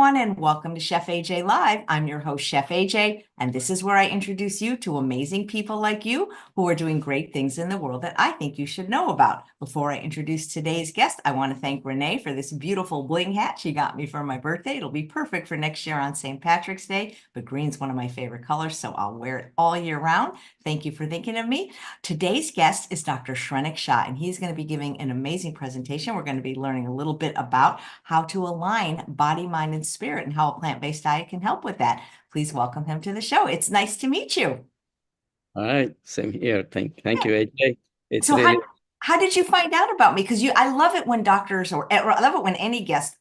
And welcome to Chef AJ Live. I'm your host, Chef AJ, and this is where I introduce you to amazing people like you who are doing great things in the world that I think you should know about. Before I introduce today's guest, I want to thank Renee for this beautiful bling hat she got me for my birthday. It'll be perfect for next year on St. Patrick's Day, but green's one of my favorite colors, so I'll wear it all year round. Thank you for thinking of me. Today's guest is Dr. Shrenik Shah, and he's going to be giving an amazing presentation. We're going to be learning a little bit about how to align body, mind, and spirit and how a plant-based diet can help with that. Please welcome him to the show. It's nice to meet you. All right, same here. Thank you, AJ. It's So really how did you find out about me? Because I love it when doctors or I love it when any guest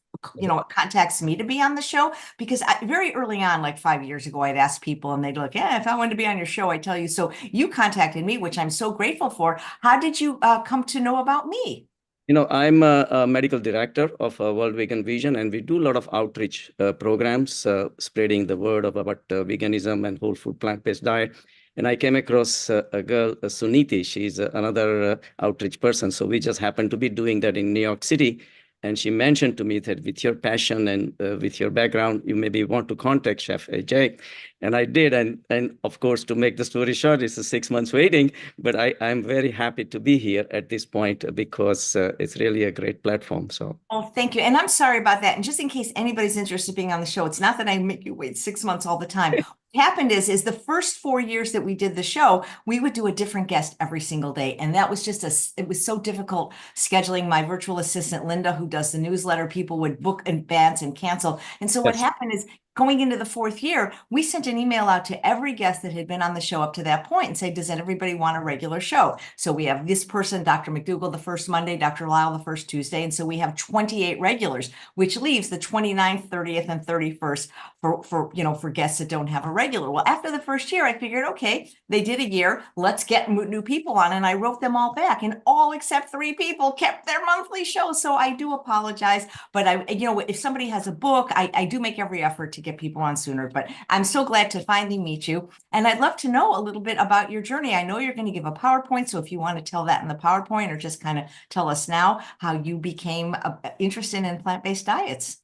contacts me to be on the show, because very early on, like 5 years ago, I'd ask people and they'd look, yeah, if I wanted to be on your show, I tell you. So you contacted me, which I'm so grateful for. How did you come to know about me? I'm a medical director of World Vegan Vision, and we do a lot of outreach programs, spreading the word about veganism and whole food plant-based diet. And I came across a girl, Suniti. She's another outreach person. So we just happened to be doing that in New York City. And she mentioned to me that with your passion and with your background, you maybe want to contact Chef AJ. And I did. And of course, to make the story short, it's a 6 months waiting. But I'm very happy to be here at this point because it's really a great platform. So. Oh, thank you. And I'm sorry about that. And just in case anybody's interested in being on the show, it's not that I make you wait 6 months all the time. What happened is the first 4 years that we did the show, we would do a different guest every single day. And that was it was so difficult scheduling. My virtual assistant, Linda, who does the newsletter, people would book in advance and cancel. And so what Yes. happened is, going into the 4th year, we sent an email out to every guest that had been on the show up to that point and say, does everybody want a regular show? So we have this person, Dr. McDougall, the first Monday, Dr. Lyle, the first Tuesday. And so we have 28 regulars, which leaves the 29th, 30th, and 31st for guests that don't have a regular. Well, after the first year, I figured, okay, they did a year. Let's get new people on. And I wrote them all back, and all except 3 people kept their monthly show. So I do apologize. But if somebody has a book, I do make every effort to get people on sooner. But I'm so glad to finally meet you. And I'd love to know a little bit about your journey. I know you're going to give a PowerPoint. So if you want to tell that in the PowerPoint, or just kind of tell us now how you became interested in plant-based diets.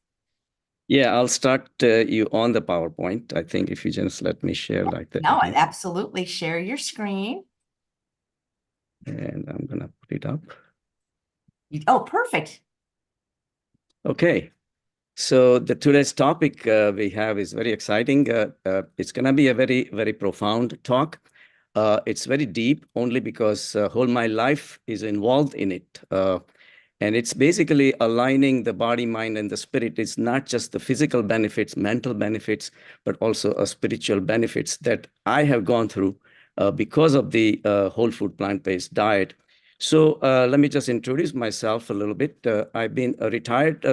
Yeah, I'll start you on the PowerPoint. I think if you just let me share like that. No, absolutely. Share your screen. And I'm going to put it up. Oh, perfect. Okay. So today's topic we have is very exciting. It's going to be a very, very profound talk. It's very deep only because whole my life is involved in it. And it's basically aligning the body, mind, and the spirit. It's not just the physical benefits, mental benefits, but also spiritual benefits that I have gone through because of the whole food plant-based diet. So let me just introduce myself a little bit. I've been a retired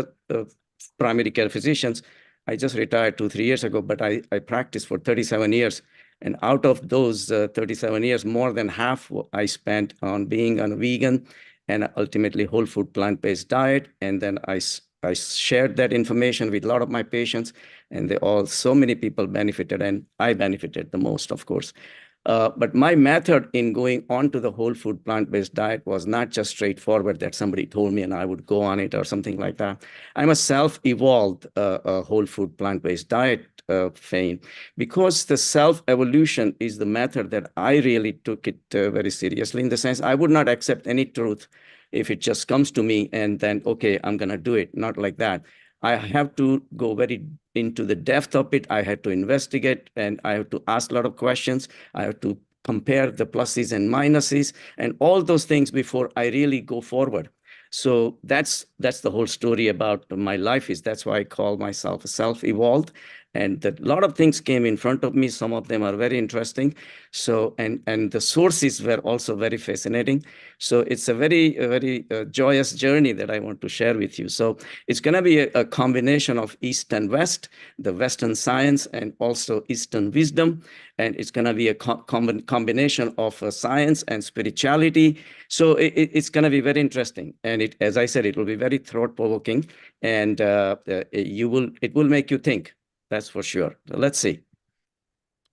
primary care physician. I just retired 2-3 years ago, but I practiced for 37 years. And out of those 37 years, more than half I spent on being a vegan and ultimately whole food plant-based diet. And then I shared that information with a lot of my patients, and so many people benefited, and I benefited the most, of course. But my method in going on to the whole food plant-based diet was not just straightforward that somebody told me and I would go on it or something like that. I'm a self-evolved whole food plant-based diet fan, because the self-evolution is the method that I really took it very seriously, in the sense I would not accept any truth if it just comes to me and then, okay, I'm going to do it. Not like that. I have to go very into the depth of it. I had to investigate, and I have to ask a lot of questions. I have to compare the pluses and minuses and all those things before I really go forward. So that's the whole story about my life. That's why I call myself a self-evolved. And a lot of things came in front of me. Some of them are very interesting. So, and the sources were also very fascinating. So it's a very joyous journey that I want to share with you. So it's going to be a combination of East and West, the Western science and also Eastern wisdom. And it's going to be a combination of science and spirituality. So it's going to be very interesting. And as I said, it will be very thought-provoking, and it will make you think. That's for sure. Let's see.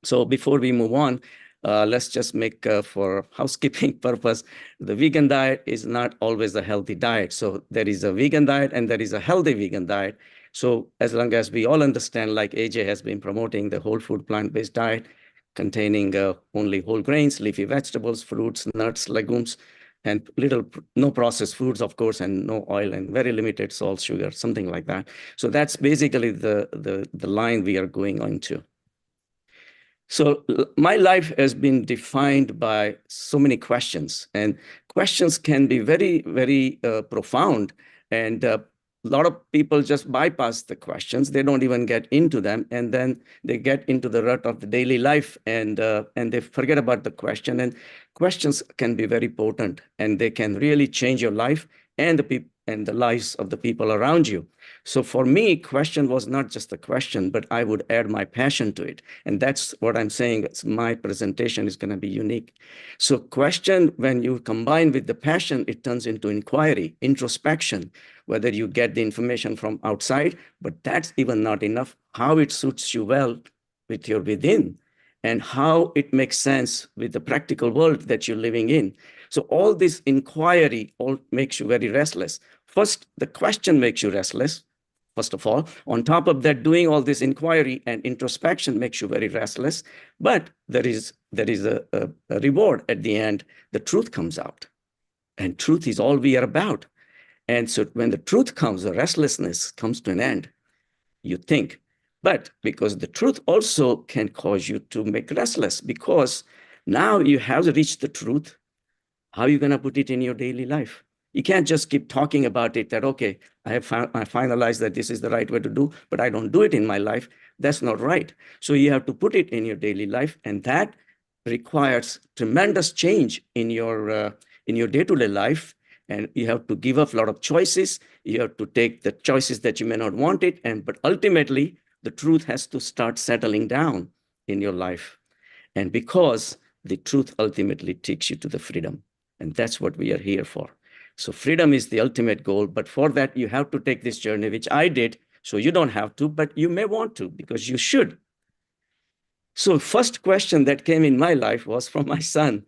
So before we move on, let's just make for housekeeping purpose, the vegan diet is not always a healthy diet. So there is a vegan diet and there is a healthy vegan diet. So as long as we all understand, like AJ has been promoting the whole food plant-based diet, containing only whole grains, leafy vegetables, fruits, nuts, legumes, and no processed foods, of course, and no oil, and very limited salt, sugar, something like that. So that's basically the line we are going on to. So my life has been defined by so many questions, and questions can be very, very profound. And a lot of people just bypass the questions. They don't even get into them. And then they get into the rut of the daily life, and they forget about the question. And questions can be very potent, and they can really change your life and the lives of the people around you. So for me, question was not just a question, but I would add my passion to it. And that's what I'm saying. My presentation is going to be unique. So question, when you combine with the passion, it turns into inquiry, introspection, whether you get the information from outside, but that's even not enough, how it suits you well with your within, and how it makes sense with the practical world that you're living in. So all this inquiry all makes you very restless. First, the question makes you restless. First of all, on top of that, doing all this inquiry and introspection makes you very restless. But there is a reward at the end. The truth comes out, and truth is all we are about. And so when the truth comes, the restlessness comes to an end. You think, but because the truth also can cause you to make restless, because now you have reached the truth. How are you going to put it in your daily life? You can't just keep talking about it that, okay, I finalized that this is the right way to do, but I don't do it in my life. That's not right. So you have to put it in your daily life, and that requires tremendous change in your day-to-day life. And you have to give up a lot of choices. You have to take the choices that you may not want it, but ultimately, the truth has to start settling down in your life. And because the truth ultimately takes you to the freedom. And that's what we are here for. So freedom is the ultimate goal. But for that, you have to take this journey, which I did. So you don't have to, but you may want to, because you should. So first question that came in my life was from my son.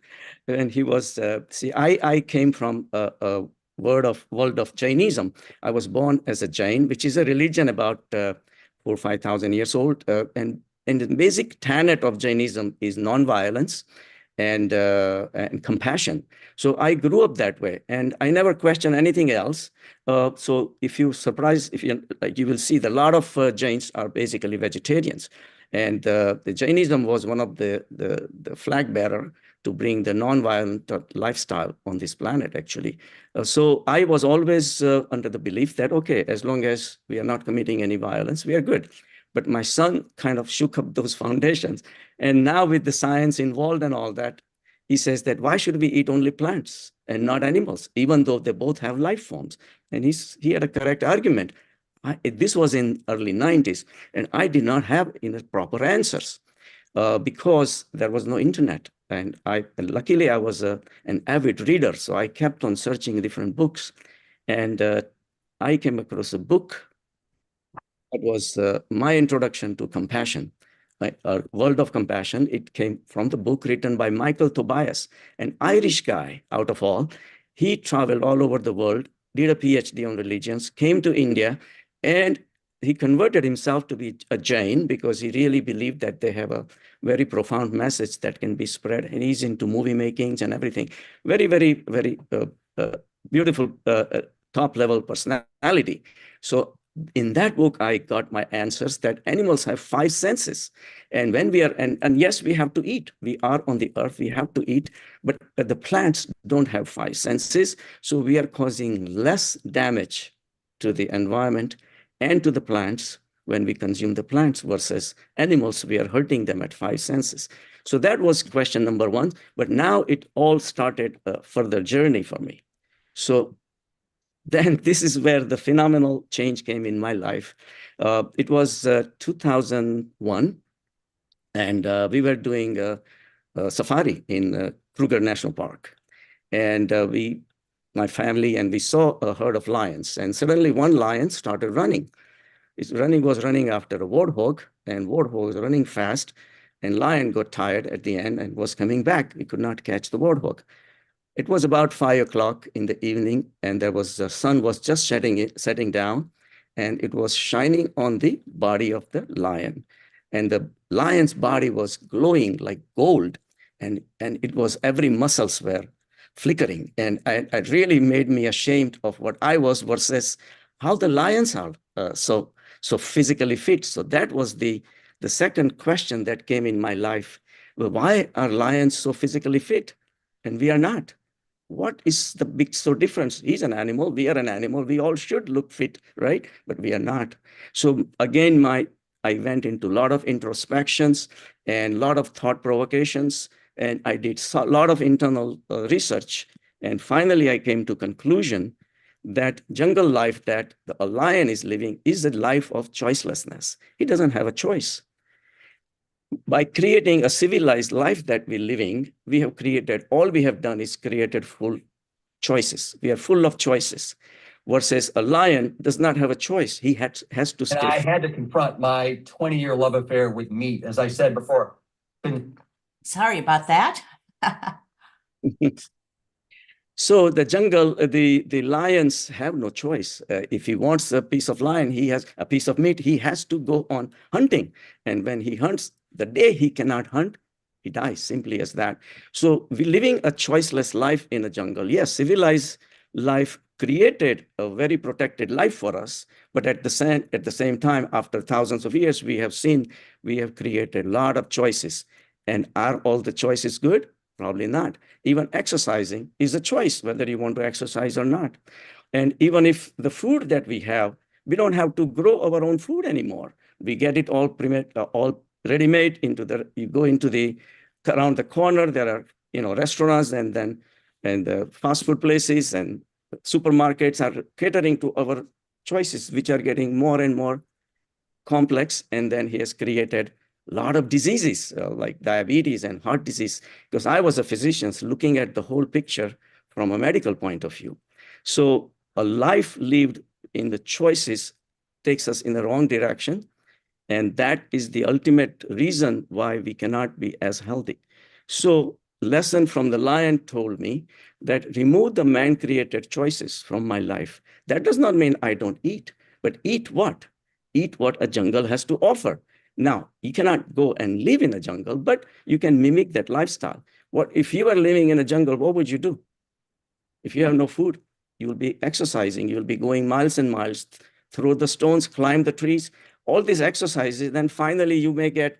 And he was, I came from a world of Jainism. I was born as a Jain, which is a religion about 4,000 or 5,000 years old. And the basic tenet of Jainism is nonviolence and compassion. So I grew up that way, and I never questioned anything else. So if you will see that a lot of Jains are basically vegetarians. And the Jainism was one of the flag bearer to bring the nonviolent lifestyle on this planet, actually. So I was always under the belief that, okay, as long as we are not committing any violence, we are good. But my son kind of shook up those foundations. And now with the science involved and all that, he says that why should we eat only plants and not animals, even though they both have life forms? And he had a correct argument. This was in early 90s, and I did not have proper answers because there was no internet. And luckily I was an avid reader, so I kept on searching different books. And I came across a book that was my introduction to compassion, A World of Compassion. It came from the book written by Michael Tobias, an Irish guy out of all. He traveled all over the world, did a PhD on religions, came to India, and he converted himself to be a Jain because he really believed that they have a very profound message that can be spread. And he's into movie makings and everything. Very, very, very beautiful top-level personality. So in that book, I got my answers that animals have 5 senses. And when we are, and yes, we have to eat. We are on the earth, we have to eat, but the plants don't have 5 senses. So we are causing less damage to the environment and to the plants when we consume the plants versus animals, we are hurting them at 5 senses. So that was question number 1. But now it all started a further journey for me. So then this is where the phenomenal change came in my life. It was 2001, and we were doing a safari in Kruger National Park. And my family, and we saw a herd of lions. And suddenly one lion started running. Was running after a warthog, and warthog was running fast. And lion got tired at the end and was coming back. He could not catch the warthog. It was about 5 o'clock in the evening, and the sun was just setting down. and it was shining on the body of the lion. And the lion's body was glowing like gold, and it was every muscles were flickering. And it really made me ashamed of what I was versus how the lions are so physically fit. So that was the second question that came in my life. Well, why are lions so physically fit and we are not? What is the big so difference? He's an animal, we are an animal, we all should look fit, right? But we are not. So again, I went into a lot of introspections and a lot of thought provocations, and I did a lot of internal research. And finally, I came to conclusion that jungle life that a lion is living is a life of choicelessness. He doesn't have a choice. By creating a civilized life that we're living, all we have done is created full choices. We are full of choices. Versus a lion does not have a choice. He has to stay. And I had to confront my 20-year love affair with meat, as I said before. Sorry about that. So the jungle, the lions have no choice. If he wants a piece of lion, he has a piece of meat, he has to go on hunting. And when he hunts, the day he cannot hunt, he dies, simply as that. So we're living a choiceless life in a jungle. Yes, civilized life created a very protected life for us. But at the same time, after thousands of years, we have created a lot of choices. And are all the choices good? Probably not. Even exercising is a choice, whether you want to exercise or not. And even if the food that we have, we don't have to grow our own food anymore. We get it all ready-made you go around the corner, there are, restaurants and the fast food places and supermarkets are catering to our choices, which are getting more and more complex. And then he has created a lot of diseases like diabetes and heart disease, because I was a physician looking at the whole picture from a medical point of view. So a life lived in the choices takes us in the wrong direction. And that is the ultimate reason why we cannot be as healthy. So lesson from the lion told me that remove the man-created choices from my life. That does not mean I don't eat, but eat what? Eat what a jungle has to offer. Now, you cannot go and live in a jungle, but you can mimic that lifestyle. If you are living in a jungle, what would you do? If you have no food, you will be exercising, you'll be going miles and miles, throw the stones, climb the trees, all these exercises, then finally you may get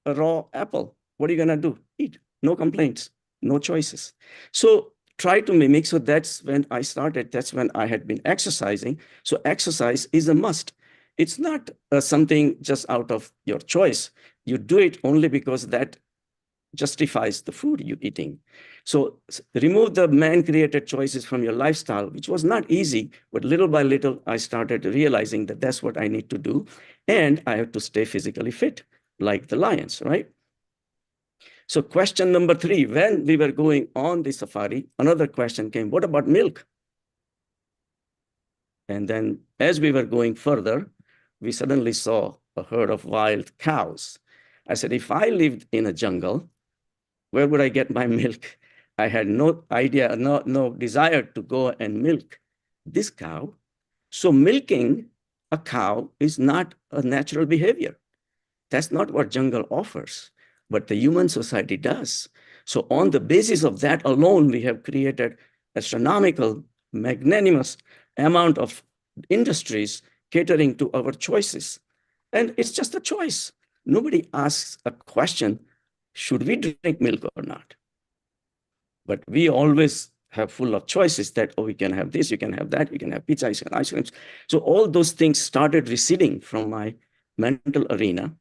a raw apple. What are you going to do? Eat. No complaints, no choices. So try to mimic. So that's when I started. That's when I had been exercising. So exercise is a must. It's not something just out of your choice. You do it only because that justifies the food you're eating. So remove the man-created choices from your lifestyle, which was not easy, but little by little, I started realizing that that's what I need to do. And I have to stay physically fit, like the lions, right? So question number 3, when we were going on the safari, another question came, what about milk? And then as we were going further, we suddenly saw a herd of wild cows. I said, if I lived in a jungle, where would I get my milk? I had no idea, no desire to go and milk this cow. So milking a cow is not a natural behavior. That's not what jungle offers, but the human society does. So on the basis of that alone, we have created astronomical, magnanimous amount of industries catering to our choices. And it's just a choice. Nobody asks a question, should we drink milk or not? But we always have full of choices that, oh, we can have this, you can have that, you can have pizza, you can have ice creams. So all those things started receding from my mental arena,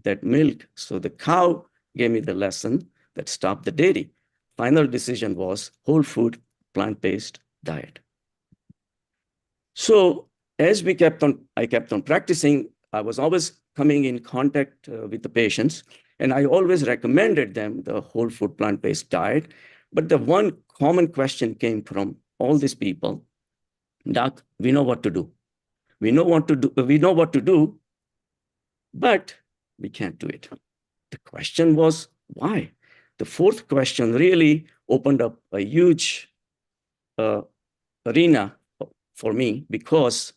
that milk. So the cow gave me the lesson that stopped the dairy. Final decision was whole food, plant-based diet. So as I kept on practicing, I was always coming in contact with the patients, and I always recommended them the whole food plant-based diet. But the one common question came from all these people, Doc, we know what to do. We know what to do, but we can't do it. The question was, why? The fourth question really opened up a huge arena for me, because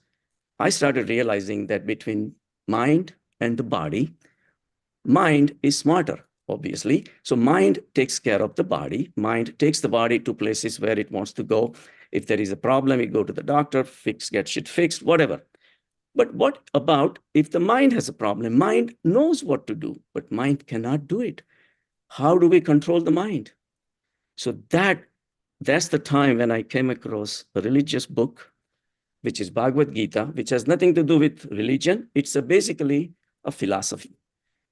I started realizing that between mind and the body, mind is smarter, obviously. So mind takes care of the body. Mind takes the body to places where it wants to go. If there is a problem, you go to the doctor, get shit fixed, whatever. But what about if the mind has a problem? Mind knows what to do, but mind cannot do it. How do we control the mind? So that's the time when I came across a religious book, which is Bhagavad Gita, which has nothing to do with religion. It's basically a philosophy.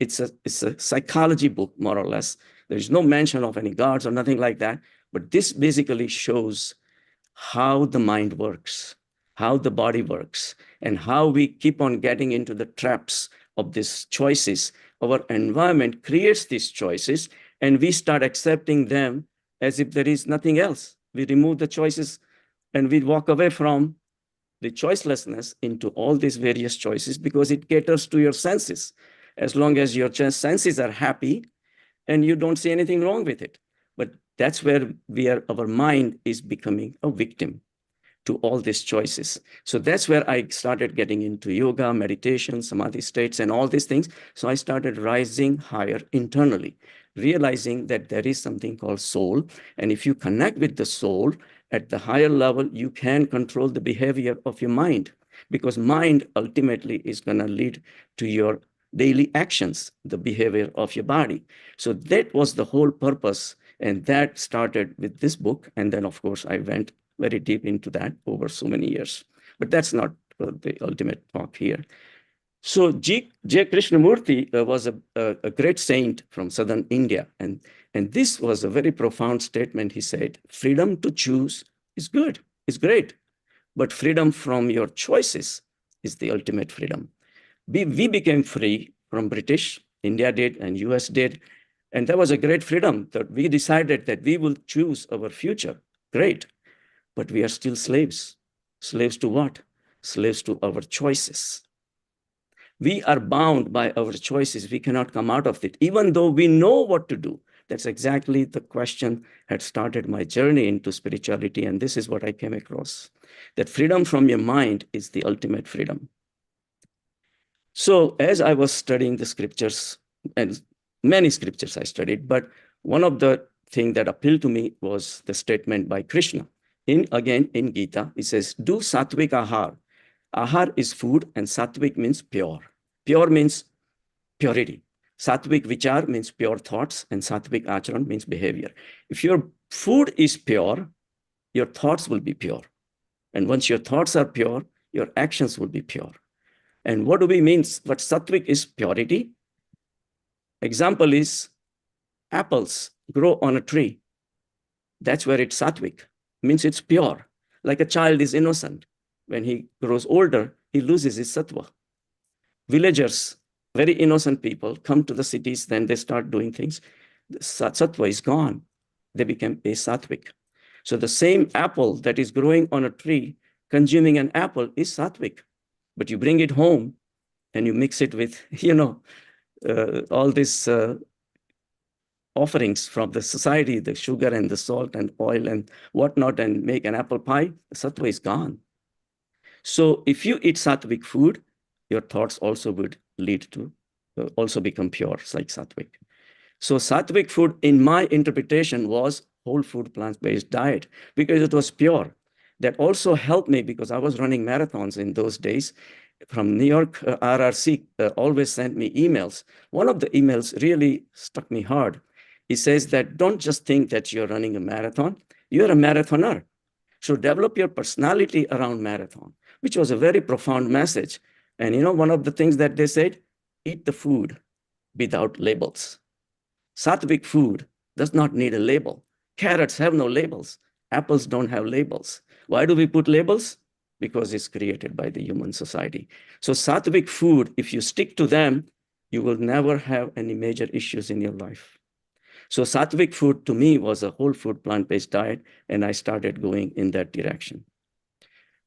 It's a psychology book, more or less. There's no mention of any gods or nothing like that. But this basically shows how the mind works, how the body works, and how we keep on getting into the traps of these choices. Our environment creates these choices, and we start accepting them as if there is nothing else. We remove the choices and we walk away from the choicelessness into all these various choices because it caters to your senses. As long as your senses are happy and you don't see anything wrong with it. But that's where our mind is becoming a victim to all these choices. So that's where I started getting into yoga, meditation, samadhi states, and all these things. So I started rising higher internally, realizing that there is something called soul. And if you connect with the soul at the higher level, you can control the behavior of your mind, because mind ultimately is going to lead to your daily actions, the behavior of your body. So that was the whole purpose. And that started with this book. And then, of course, I went very deep into that over so many years. But that's not the ultimate talk here. So J. Krishnamurti was a great saint from southern India. And this was a very profound statement. He said, freedom to choose is good, is great. But freedom from your choices is the ultimate freedom. We became free from British, India did, and US did. And that was a great freedom that we decided that we will choose our future. Great. But we are still slaves. Slaves to what? Slaves to our choices. We are bound by our choices. We cannot come out of it, even though we know what to do. That's exactly the question had started my journey into spirituality. And this is what I came across, that freedom from your mind is the ultimate freedom. So as I was studying the scriptures, and many scriptures I studied, but one of the things that appealed to me was the statement by Krishna. Again, in Gita, it says, do sattvic ahar. Ahar is food, and sattvic means pure. Pure means purity. Sattvic vichar means pure thoughts, and sattvic acharan means behavior. If your food is pure, your thoughts will be pure. And once your thoughts are pure, your actions will be pure. And what do we mean? What sattvic is purity. Example is apples grow on a tree. That's where it's sattvic. Means it's pure. Like a child is innocent. When he grows older, he loses his sattva. Villagers, very innocent people, come to the cities, then they start doing things. The sattva is gone. They become asattvic. So the same apple that is growing on a tree, consuming an apple is sattvic. But you bring it home and you mix it with, all these offerings from the society, the sugar and the salt and oil and whatnot, and make an apple pie, the sattva is gone. So if you eat sattvic food, your thoughts also would lead to also become pure, like sattvic. So sattvic food, in my interpretation, was whole food plant-based diet because it was pure. That also helped me because I was running marathons in those days. From New York, RRC always sent me emails. One of the emails really struck me hard. He says that don't just think that you're running a marathon, you're a marathoner. So develop your personality around marathon, which was a very profound message. And one of the things that they said, eat the food without labels. Sattvic food does not need a label. Carrots have no labels. Apples don't have labels. Why do we put labels? Because it's created by the human society. So sattvic food, if you stick to them, you will never have any major issues in your life. So sattvic food to me was a whole food plant-based diet, and I started going in that direction.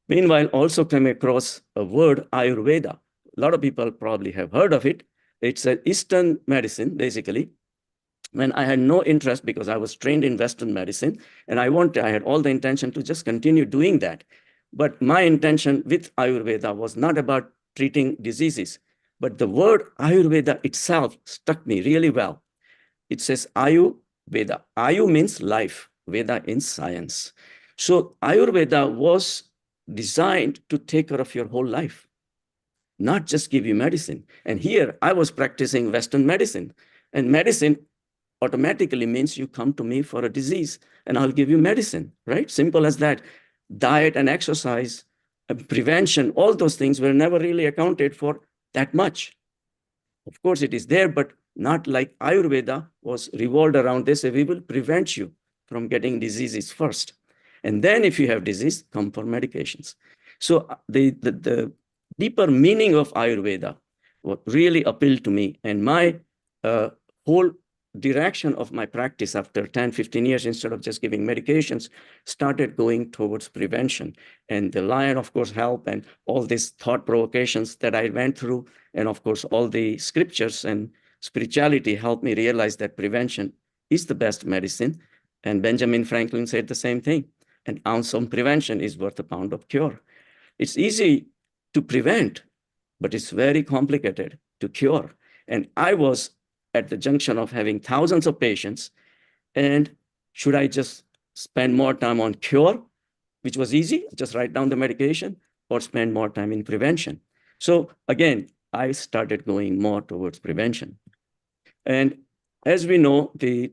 Meanwhile, also came across a word, Ayurveda. A lot of people probably have heard of it. It's an Eastern medicine, basically. When I had no interest because I was trained in Western medicine, and I had all the intention to just continue doing that. But my intention with Ayurveda was not about treating diseases, but the word Ayurveda itself struck me really well. It says Ayurveda. Ayu means life, Veda in science. So Ayurveda was designed to take care of your whole life, not just give you medicine. And here I was practicing Western medicine, and medicine automatically means you come to me for a disease and I'll give you medicine, right? Simple as that. Diet and exercise, prevention, all those things were never really accounted for that much. Of course, it is there, but not like Ayurveda was revolved around this. We will prevent you from getting diseases first. And then if you have disease, come for medications. So the deeper meaning of Ayurveda what really appealed to me, and my whole direction of my practice after 10, 15 years, instead of just giving medications, started going towards prevention. And the lion, of course, helped, and all these thought provocations that I went through, and of course, all the scriptures and spirituality helped me realize that prevention is the best medicine. And Benjamin Franklin said the same thing. An ounce of prevention is worth a pound of cure. It's easy to prevent, but it's very complicated to cure. And I was at the junction of having thousands of patients, and should I just spend more time on cure, which was easy, just write down the medication, or spend more time in prevention? So again, I started going more towards prevention. And as we know, the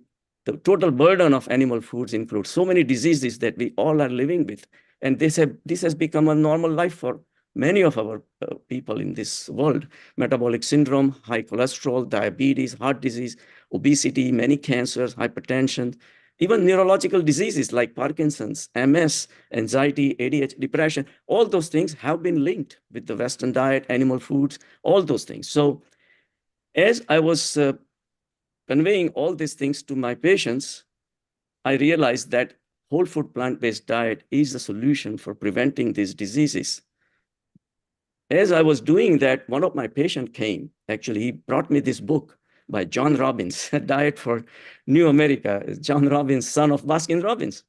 total burden of animal foods includes so many diseases that we all are living with. And this has become a normal life for many of our people in this world. Metabolic syndrome, high cholesterol, diabetes, heart disease, obesity, many cancers, hypertension, even neurological diseases like Parkinson's, MS, anxiety, ADHD, depression, all those things have been linked with the Western diet, animal foods, all those things. So as I was conveying all these things to my patients, I realized that whole food plant-based diet is the solution for preventing these diseases. As I was doing that, one of my patients came. Actually, he brought me this book by John Robbins, A Diet for New America. John Robbins, son of Baskin Robbins.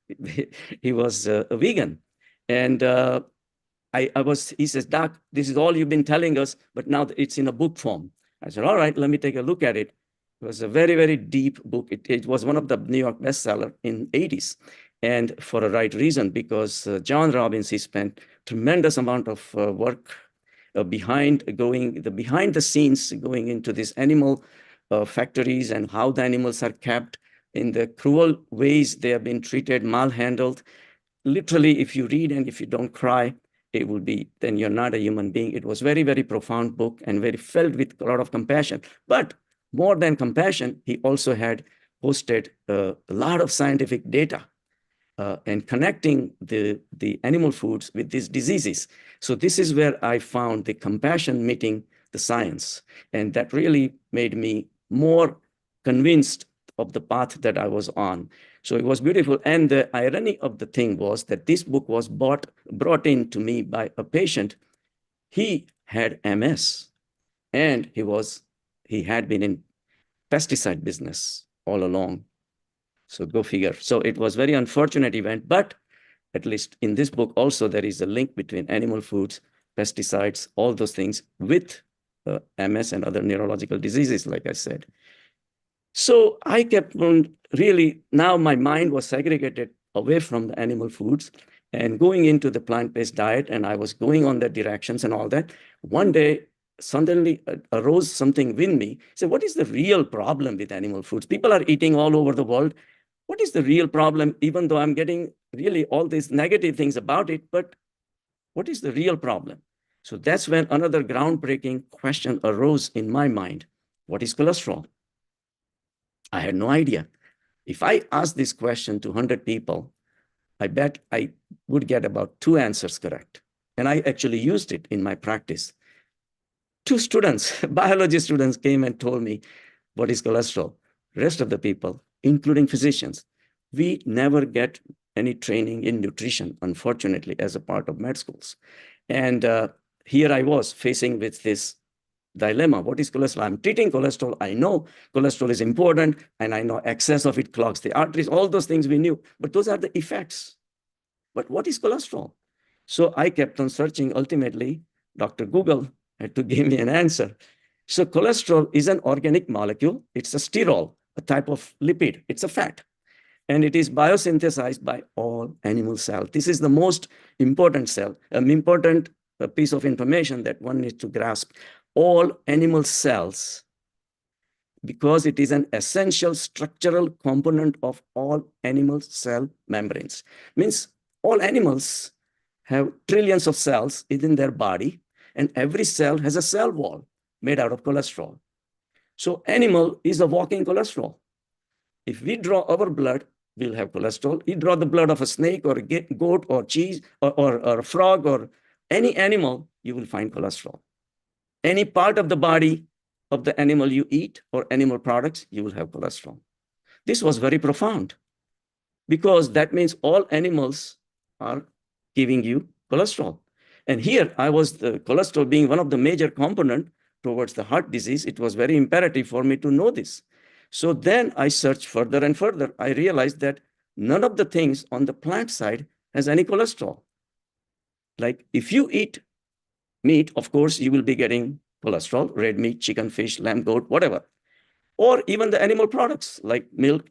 He was a vegan. And he says, Doc, this is all you've been telling us, but now it's in a book form. I said, all right, let me take a look at it. It was a very, very deep book. It was one of the New York bestseller in 80s. And for a right reason, because John Robbins, he spent tremendous amount of work behind the scenes, going into these animal factories and how the animals are kept in the cruel ways they have been treated, malhandled. Literally, if you read and if you don't cry, then you're not a human being. It was very, very profound book and very filled with a lot of compassion. But more than compassion, he also had posted a lot of scientific data and connecting the animal foods with these diseases. So this is where I found the compassion meeting the science. And that really made me more convinced of the path that I was on. So it was beautiful. And the irony of the thing was that this book was brought in to me by a patient. He had MS, and he had been in pesticide business all along. So go figure. So it was very unfortunate event, but at least in this book also, there is a link between animal foods, pesticides, all those things with MS and other neurological diseases, like I said. So I kept on really, now my mind was segregated away from the animal foods and going into the plant-based diet, and I was going on that directions and all that. One day, suddenly arose something within me. So what is the real problem with animal foods? People are eating all over the world. What is the real problem, even though I'm getting really all these negative things about it, but what is the real problem? So that's when another groundbreaking question arose in my mind. What is cholesterol? I had no idea. If I asked this question to 100 people, I bet I would get about 2 answers correct. And I actually used it in my practice. 2 students, biology students, came and told me, what is cholesterol? Rest of the people, including physicians, we never get any training in nutrition, unfortunately, as a part of med schools. And here I was facing with this dilemma. What is cholesterol? I'm treating cholesterol. I know cholesterol is important, and I know excess of it clogs the arteries. All those things we knew, but those are the effects. But what is cholesterol? So I kept on searching. Ultimately, Dr. Google had to give me an answer. So cholesterol is an organic molecule. It's a sterol, a type of lipid. It's a fat. And it is biosynthesized by all animal cells. This is the most important important piece of information that one needs to grasp. All animal cells, because it is an essential structural component of all animal cell membranes. Means all animals have trillions of cells within their body, and every cell has a cell wall made out of cholesterol. So animal is a walking cholesterol. If we draw our blood, we'll have cholesterol. You draw the blood of a snake or a goat or cheese or a frog or any animal, you will find cholesterol. Any part of the body of the animal you eat or animal products, you will have cholesterol. This was very profound because that means all animals are giving you cholesterol. And here I was, the cholesterol being one of the major component towards the heart disease, it was very imperative for me to know this. So then I searched further and further. I realized that none of the things on the plant side has any cholesterol. Like if you eat meat, of course, you will be getting cholesterol, red meat, chicken, fish, lamb, goat, whatever. Or even the animal products like milk,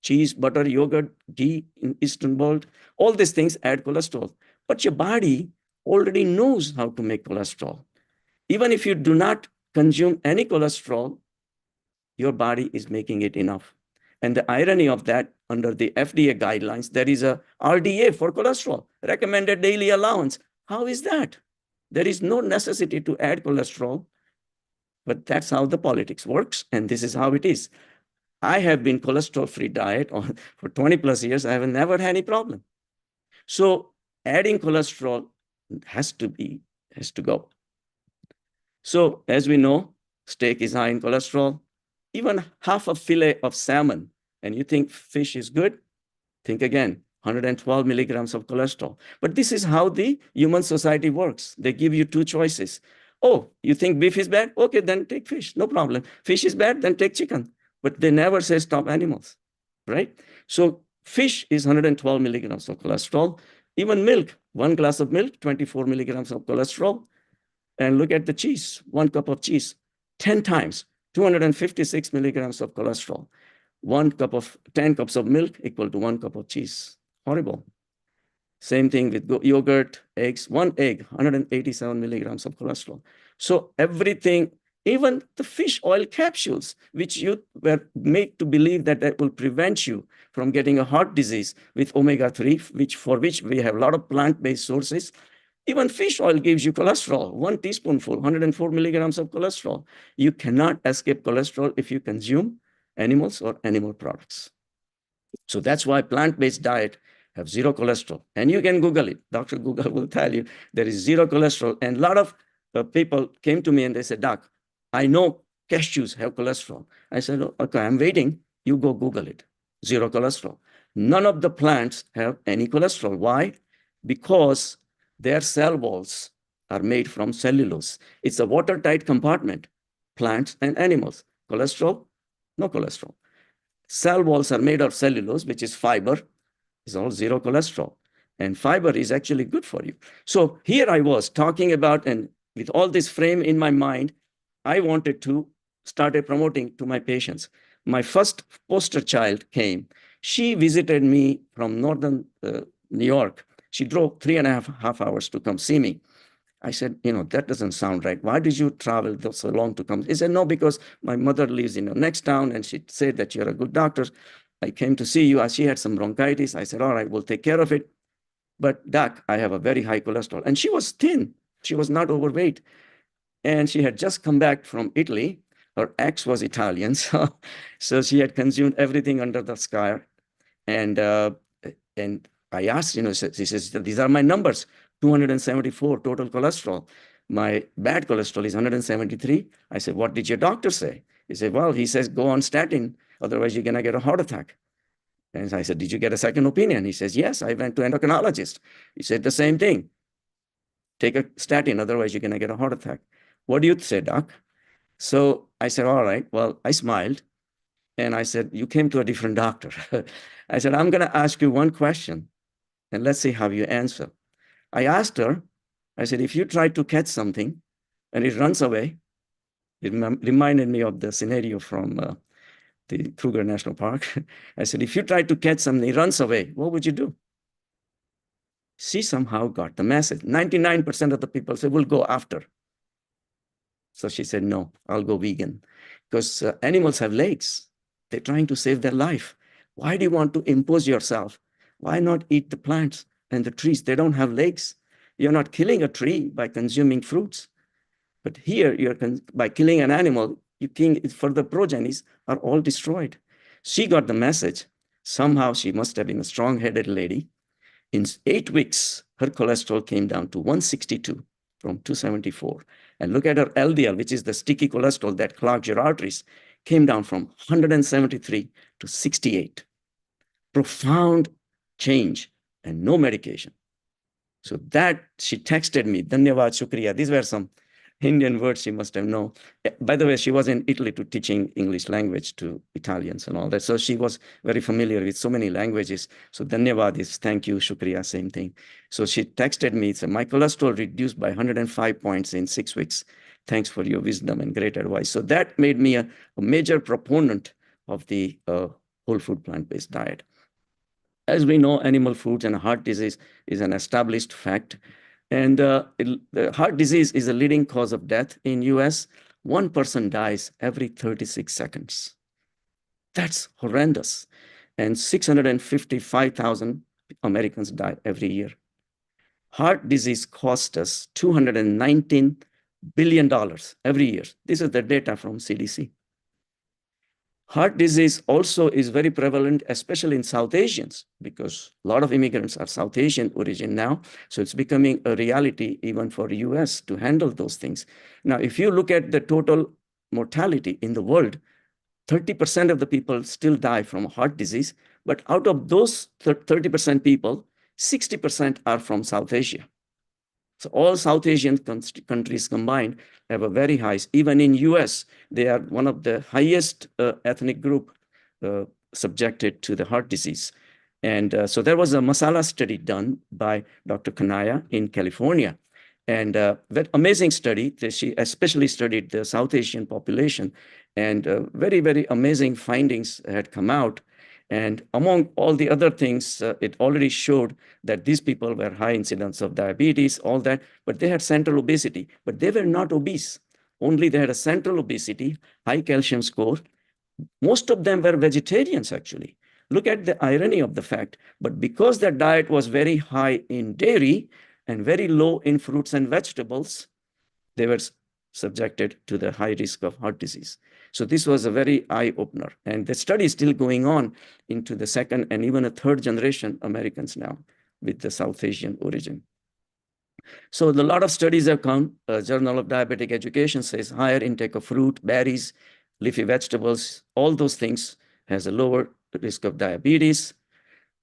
cheese, butter, yogurt, ghee, Istanbul, all these things add cholesterol. But your body already knows how to make cholesterol. Even if you do not consume any cholesterol, your body is making it enough. And the irony of that, under the FDA guidelines, there is a RDA for cholesterol, recommended daily allowance. How is that? There is no necessity to add cholesterol, but that's how the politics works, and this is how it is. I have been cholesterol-free diet for 20 plus years. I have never had any problem. So adding cholesterol has to go. So as we know, steak is high in cholesterol. Even half a fillet of salmon, and you think fish is good, think again, 112 milligrams of cholesterol. But this is how the human society works. They give you two choices. Oh, you think beef is bad? Okay, then take fish, no problem. Fish is bad, then take chicken. But they never say stop animals, right? So fish is 112 milligrams of cholesterol. Even milk, one glass of milk, 24 milligrams of cholesterol. And look at the cheese, 1 cup of cheese, 10 times, 256 milligrams of cholesterol. 10 cups of milk equal to 1 cup of cheese. Horrible. Same thing with yogurt, eggs, 1 egg, 187 milligrams of cholesterol. So everything, even the fish oil capsules, which you were made to believe that that will prevent you from getting a heart disease with omega-3, for which we have a lot of plant-based sources. Even fish oil gives you cholesterol, 1 teaspoonful, 104 milligrams of cholesterol. You cannot escape cholesterol if you consume animals or animal products. So that's why plant-based diet have zero cholesterol. And you can Google it. Dr. Google will tell you there is zero cholesterol. And a lot of people came to me and they said, Doc, I know cashews have cholesterol. I said, oh, okay, I'm waiting. You go Google it. Zero cholesterol. None of the plants have any cholesterol. Why? Because their cell walls are made from cellulose. It's a watertight compartment, plants and animals. Cholesterol, no cholesterol. Cell walls are made of cellulose, which is fiber, is all zero cholesterol. And fiber is actually good for you. So here I was talking about, and with all this frame in my mind, I wanted to start promoting to my patients. My first poster child came. She visited me from northern New York. She drove 3.5 hours to come see me. I said, that doesn't sound right. Why did you travel so long to come? He said, no, because my mother lives in the next town, and she said that you're a good doctor. I came to see you. She had some bronchitis. I said, all right, we'll take care of it. But Doc, I have a very high cholesterol. And she was thin. She was not overweight. And she had just come back from Italy. Her ex was Italian. So she had consumed everything under the sky. And I asked, she says, these are my numbers, 274 total cholesterol. My bad cholesterol is 173. I said, what did your doctor say? He said, well, he says, go on statin. Otherwise, you're going to get a heart attack. And I said, did you get a second opinion? He says, yes, I went to endocrinologist. He said the same thing. Take a statin, otherwise you're going to get a heart attack. What do you say, Doc? So I said, all right. Well, I smiled. And I said, you came to a different doctor. I said, I'm going to ask you one question, and let's see how you answer. I asked her, I said, if you try to catch something and it runs away, it reminded me of the scenario from the Kruger National Park. I said, if you try to catch something, it runs away, what would you do? She somehow got the message. 99% of the people said, we'll go after. So she said, no, I'll go vegan. Because animals have legs. They're trying to save their life. Why do you want to impose yourself? Why not eat the plants and the trees? They don't have legs. You're not killing a tree by consuming fruits. But here, by killing an animal, you think further progenies are all destroyed. She got the message. Somehow she must have been a strong-headed lady. In 8 weeks, her cholesterol came down to 162 from 274. And look at her LDL, which is the sticky cholesterol that clogs your arteries, came down from 173 to 68. Profound change and no medication. So that she texted me, Dhanyavad, Shukriya. These were some Indian words she must have known. By the way, she was in Italy to teaching English language to Italians and all that. So she was very familiar with so many languages. So Dhanyavad is thank you, Shukriya, same thing. So she texted me, said, my cholesterol reduced by 105 points in 6 weeks. Thanks for your wisdom and great advice. So that made me a major proponent of the whole food plant-based diet. As we know, animal foods and heart disease is an established fact. And the heart disease is a leading cause of death in US. 1 person dies every 36 seconds. That's horrendous. And 655,000 Americans die every year. Heart disease costs us $219 billion every year. This is the data from CDC. Heart disease also is very prevalent, especially in South Asians, because a lot of immigrants are South Asian origin now. So it's becoming a reality even for the US to handle those things. Now, if you look at the total mortality in the world, 30% of the people still die from heart disease. But out of those 30% people, 60% are from South Asia. So all South Asian countries combined have a very high, even in US, they are one of the highest ethnic group subjected to the heart disease. And so there was a masala study done by Dr. Kanaya in California. And that amazing study, she especially studied the South Asian population, and very, very amazing findings had come out. And among all the other things, it already showed that these people were high incidence of diabetes, all that, but they had central obesity, but they were not obese. Only they had a central obesity, high calcium score. Most of them were vegetarians, actually. Look at the irony of the fact, but because their diet was very high in dairy and very low in fruits and vegetables, they were subjected to the high risk of heart disease. So this was a very eye-opener. And the study is still going on into the second and even a third generation Americans now with the South Asian origin. So a lot of studies have come. Journal of Diabetic Education says higher intake of fruit, berries, leafy vegetables, all those things has a lower risk of diabetes.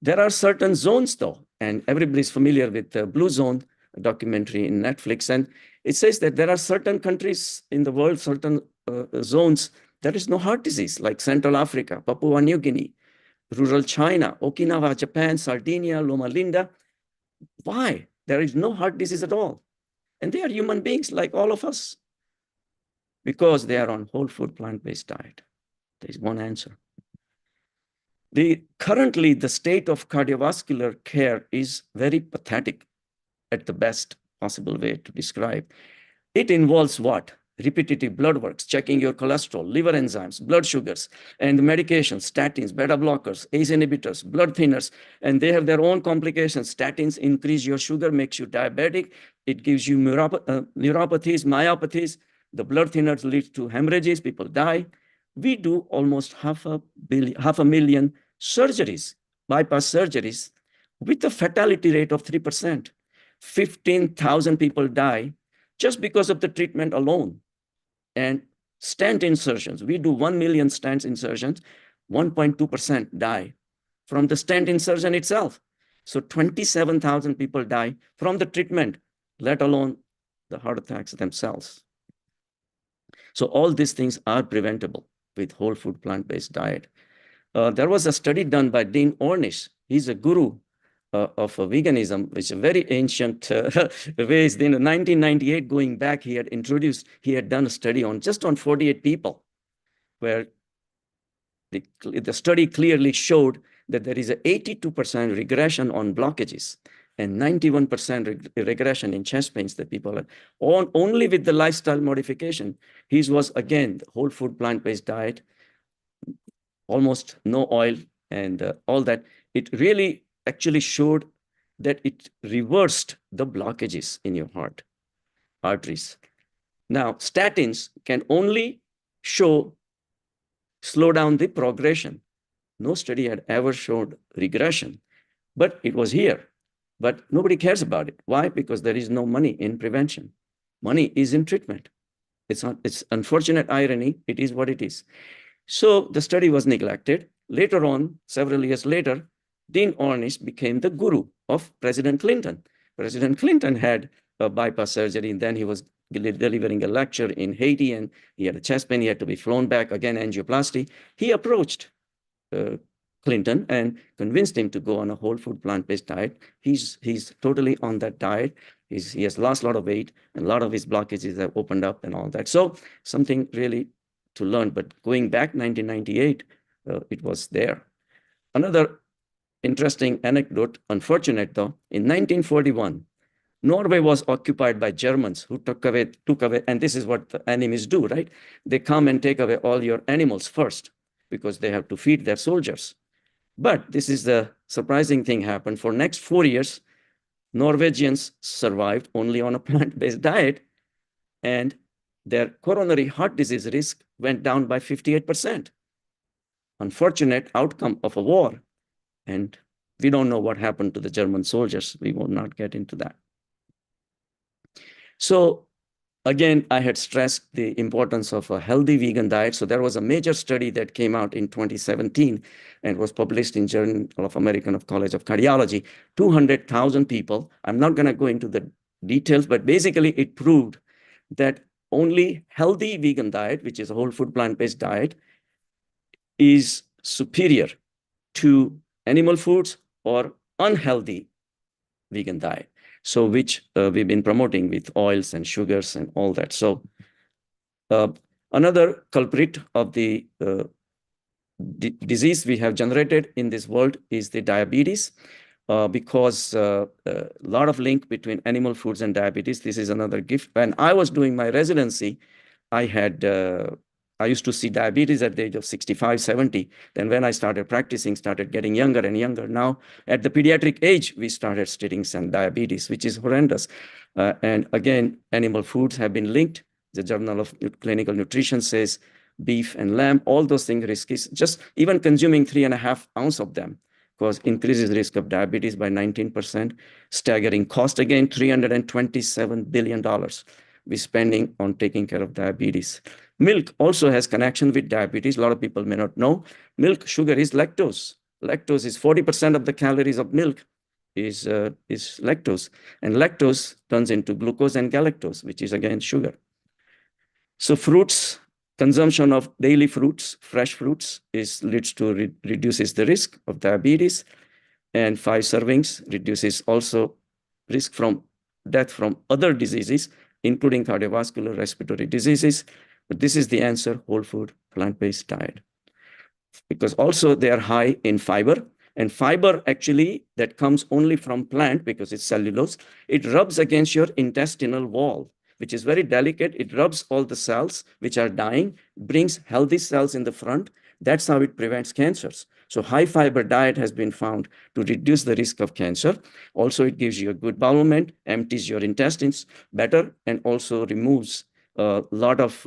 There are certain zones though, and everybody's familiar with the Blue Zone documentary in Netflix. And it says that there are certain countries in the world, certain zones, there is no heart disease, like Central Africa, Papua New Guinea, rural China, Okinawa, Japan, Sardinia, Loma Linda. Why? There is no heart disease at all. And they are human beings like all of us. Because they are on whole food plant-based diet. There is one answer. Currently, the state of cardiovascular care is very pathetic at the best possible way to describe. It involves what? Repetitive blood works, checking your cholesterol, liver enzymes, blood sugars, and medications, statins, beta blockers, ACE inhibitors, blood thinners, and they have their own complications. Statins increase your sugar, makes you diabetic. It gives you neuropathies, myopathies. The blood thinners lead to hemorrhages, people die. We do almost half a million surgeries, bypass surgeries, with a fatality rate of 3%. 15,000 people die just because of the treatment alone. And stent insertions, we do 1 million stent insertions, 1.2% die from the stent insertion itself. So 27,000 people die from the treatment, let alone the heart attacks themselves. So all these things are preventable with whole food plant-based diet. There was a study done by Dean Ornish. He's a guru of veganism, which is a very ancient ways. In 1998, going back, he had done a study on just on 48 people, where the study clearly showed that there is a 82% regression on blockages and 91% regression in chest pains that people are on only with the lifestyle modification. His was, again, the whole food plant-based diet, almost no oil and all that. It really actually showed that it reversed the blockages in your heart arteries. Now, statins can only slow down the progression. No study had ever showed regression, but it was here. But nobody cares about it. Why? Because there is no money in prevention. Money is in treatment. It's unfortunate irony. It is what it is. So the study was neglected. Later on, several years later, Dean Ornish became the guru of President Clinton. President Clinton had a bypass surgery, and then he was delivering a lecture in Haiti, and he had a chest pain. He had to be flown back, again, angioplasty. He approached Clinton and convinced him to go on a whole food plant-based diet. He's totally on that diet. He has lost a lot of weight, and a lot of his blockages have opened up and all that. So something really to learn. But going back 1998, it was there. Another interesting anecdote, unfortunate though, in 1941, Norway was occupied by Germans who took away, and this is what the enemies do, right? They come and take away all your animals first because they have to feed their soldiers. But this is the surprising thing happened. For next 4 years, Norwegians survived only on a plant-based diet, and their coronary heart disease risk went down by 58%. Unfortunate outcome of a war. And we don't know what happened to the German soldiers. We will not get into that. So again, I had stressed the importance of a healthy vegan diet. So there was a major study that came out in 2017 and was published in Journal of American College of Cardiology. 200,000 people. I'm not going to go into the details, but basically it proved that only healthy vegan diet, which is a whole food plant-based diet, is superior to animal foods or unhealthy vegan diet. So which we've been promoting with oils and sugars and all that. So another culprit of the disease we have generated in this world is the diabetes, because a lot of link between animal foods and diabetes. This is another gift. When I was doing my residency, I used to see diabetes at the age of 65, 70. Then when I started practicing, started getting younger and younger. Now, at the pediatric age, we started studying some diabetes, which is horrendous. And again, animal foods have been linked. The Journal of Clinical Nutrition says beef and lamb, all those things risk is just even consuming 3.5 ounces of them increases risk of diabetes by 19%. Staggering cost, again, $327 billion we're spending on taking care of diabetes. Milk also has connection with diabetes. A lot of people may not know. Milk sugar is lactose. Lactose is 40% of the calories of milk is lactose. And lactose turns into glucose and galactose, which is again sugar. So fruits, consumption of daily fruits, fresh fruits, reduces the risk of diabetes. And 5 servings reduces also risk from death from other diseases, including cardiovascular, respiratory diseases. But this is the answer, whole food, plant-based diet. Because also they are high in fiber. And fiber actually that comes only from plant because it's cellulose. It rubs against your intestinal wall, which is very delicate. It rubs all the cells which are dying, brings healthy cells in the front. That's how it prevents cancers. So high fiber diet has been found to reduce the risk of cancer. Also, it gives you a good bowel movement, empties your intestines better, and also removes a lot of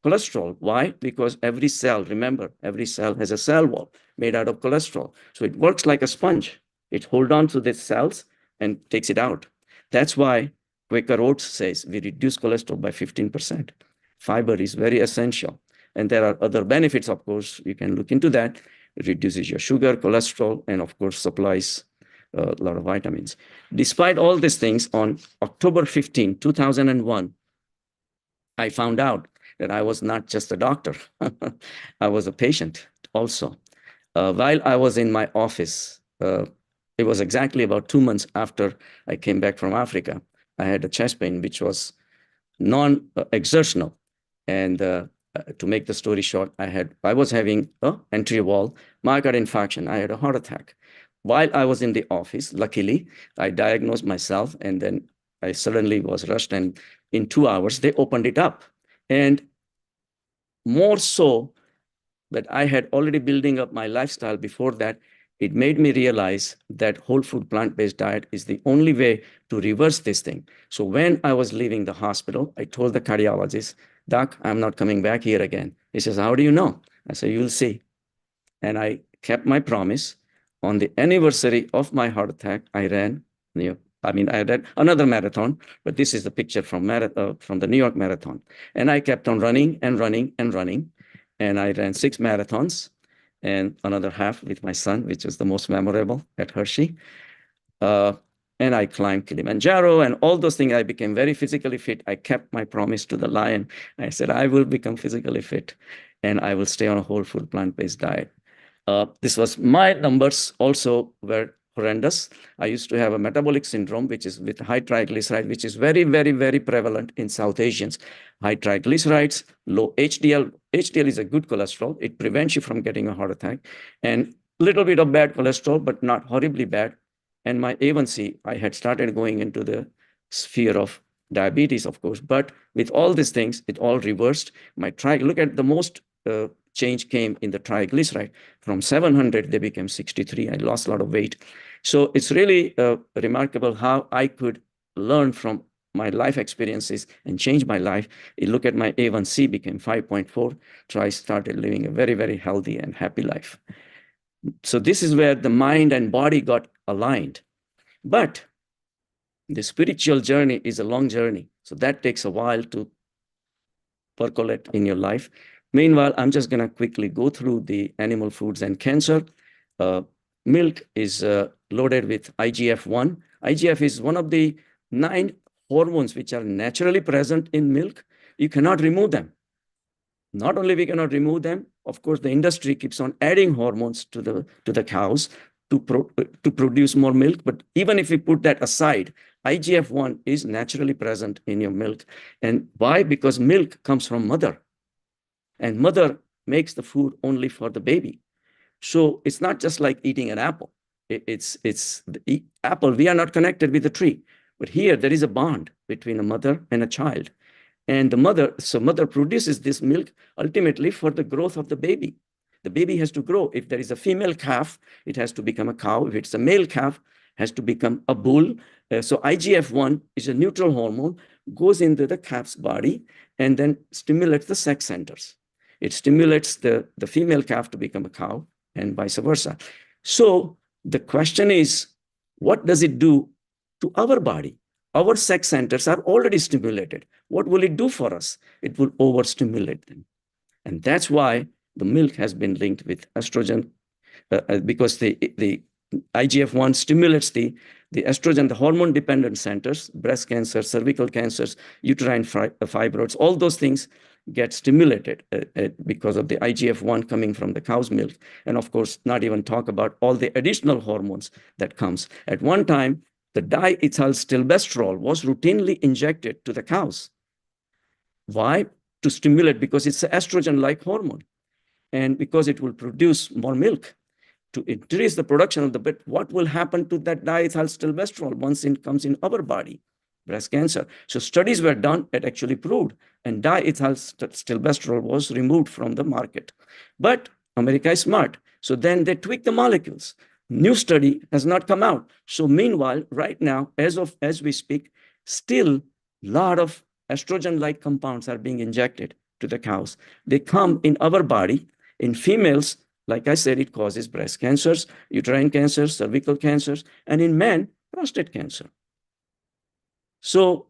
cholesterol. Why? Because every cell, remember, every cell has a cell wall made out of cholesterol. So it works like a sponge. It holds on to the cells and takes it out. That's why Quaker Oats says we reduce cholesterol by 15%. Fiber is very essential. And there are other benefits, of course. You can look into that. It reduces your sugar, cholesterol, and of course supplies a lot of vitamins. Despite all these things, on October 15, 2001, I found out that I was not just a doctor. I was a patient also. While I was in my office, a it was exactly about 2 months after I came back from Africa. I had a chest pain, which was non-exertional. And to make the story short, I was having an entry wall myocardial infarction. I had a heart attack. While I was in the office, luckily, I diagnosed myself, and then I suddenly was rushed, and in 2 hours, they opened it up. And more so that I had already building up my lifestyle before that, it made me realize that whole food plant-based diet is the only way to reverse this thing. So when I was leaving the hospital, I told the cardiologist, Doc, I'm not coming back here again. He says, how do you know? I said, you'll see. And I kept my promise. On the anniversary of my heart attack, I ran, I ran another marathon, but this is the picture from the New York Marathon. And I kept on running and running and running. And I ran 6 marathons and another half with my son, which was the most memorable at Hershey. And I climbed Kilimanjaro and all those things. I became very physically fit. I kept my promise to the lion. I said, I will become physically fit and I will stay on a whole food plant-based diet. This was my numbers also were horrendous. I used to have a metabolic syndrome, which is with high triglyceride, which is very, very, very prevalent in South Asians. High triglycerides, low HDL. HDL is a good cholesterol. It prevents you from getting a heart attack. And a little bit of bad cholesterol, but not horribly bad. And my A1C, I had started going into the sphere of diabetes, of course. But with all these things, it all reversed. Look at the most change came in the triglyceride. From 700, they became 63. I lost a lot of weight. So it's really remarkable how I could learn from my life experiences and change my life. You look at my A1C became 5.4. So I started living a very, very healthy and happy life. So this is where the mind and body got aligned. But the spiritual journey is a long journey. So that takes a while to percolate in your life. Meanwhile, I'm just going to quickly go through the animal foods and cancer. Milk is loaded with IGF-1. IGF is one of the 9 hormones which are naturally present in milk. You cannot remove them. Not only we cannot remove them, of course, the industry keeps on adding hormones to the cows to produce more milk. But even if we put that aside, IGF-1 is naturally present in your milk. And why? Because milk comes from mother. And mother makes the food only for the baby. So it's not just like eating an apple. It's the apple. We are not connected with the tree. But here there is a bond between a mother and a child. And the mother produces this milk ultimately for the growth of the baby. The baby has to grow. If there is a female calf, it has to become a cow. If it's a male calf, it has to become a bull. So IGF-1 is a neutral hormone, goes into the calf's body and then stimulates the sex centers. It stimulates the female calf to become a cow and vice versa. So the question is, what does it do to our body? Our sex centers are already stimulated. What will it do for us? It will overstimulate them. And that's why the milk has been linked with estrogen, because the IGF-1 stimulates the estrogen, the hormone-dependent centers, breast cancer, cervical cancers, uterine fibroids, all those things get stimulated because of the IGF-1 coming from the cow's milk. And of course, not even talk about all the additional hormones that comes. At one time, the diethylstilbestrol was routinely injected to the cows. Why? To stimulate, because it's an estrogen-like hormone. And because it will produce more milk. To increase the production of the bit, what will happen to that diethylstilbestrol once it comes in our body? Breast cancer. So studies were done that actually proved, and diethylstilbestrol was removed from the market. But America is smart. So then they tweak the molecules. New study has not come out. So meanwhile, right now, as we speak, still a lot of estrogen-like compounds are being injected to the cows. They come in our body. In females, like I said, it causes breast cancers, uterine cancers, cervical cancers, and in men, prostate cancer. So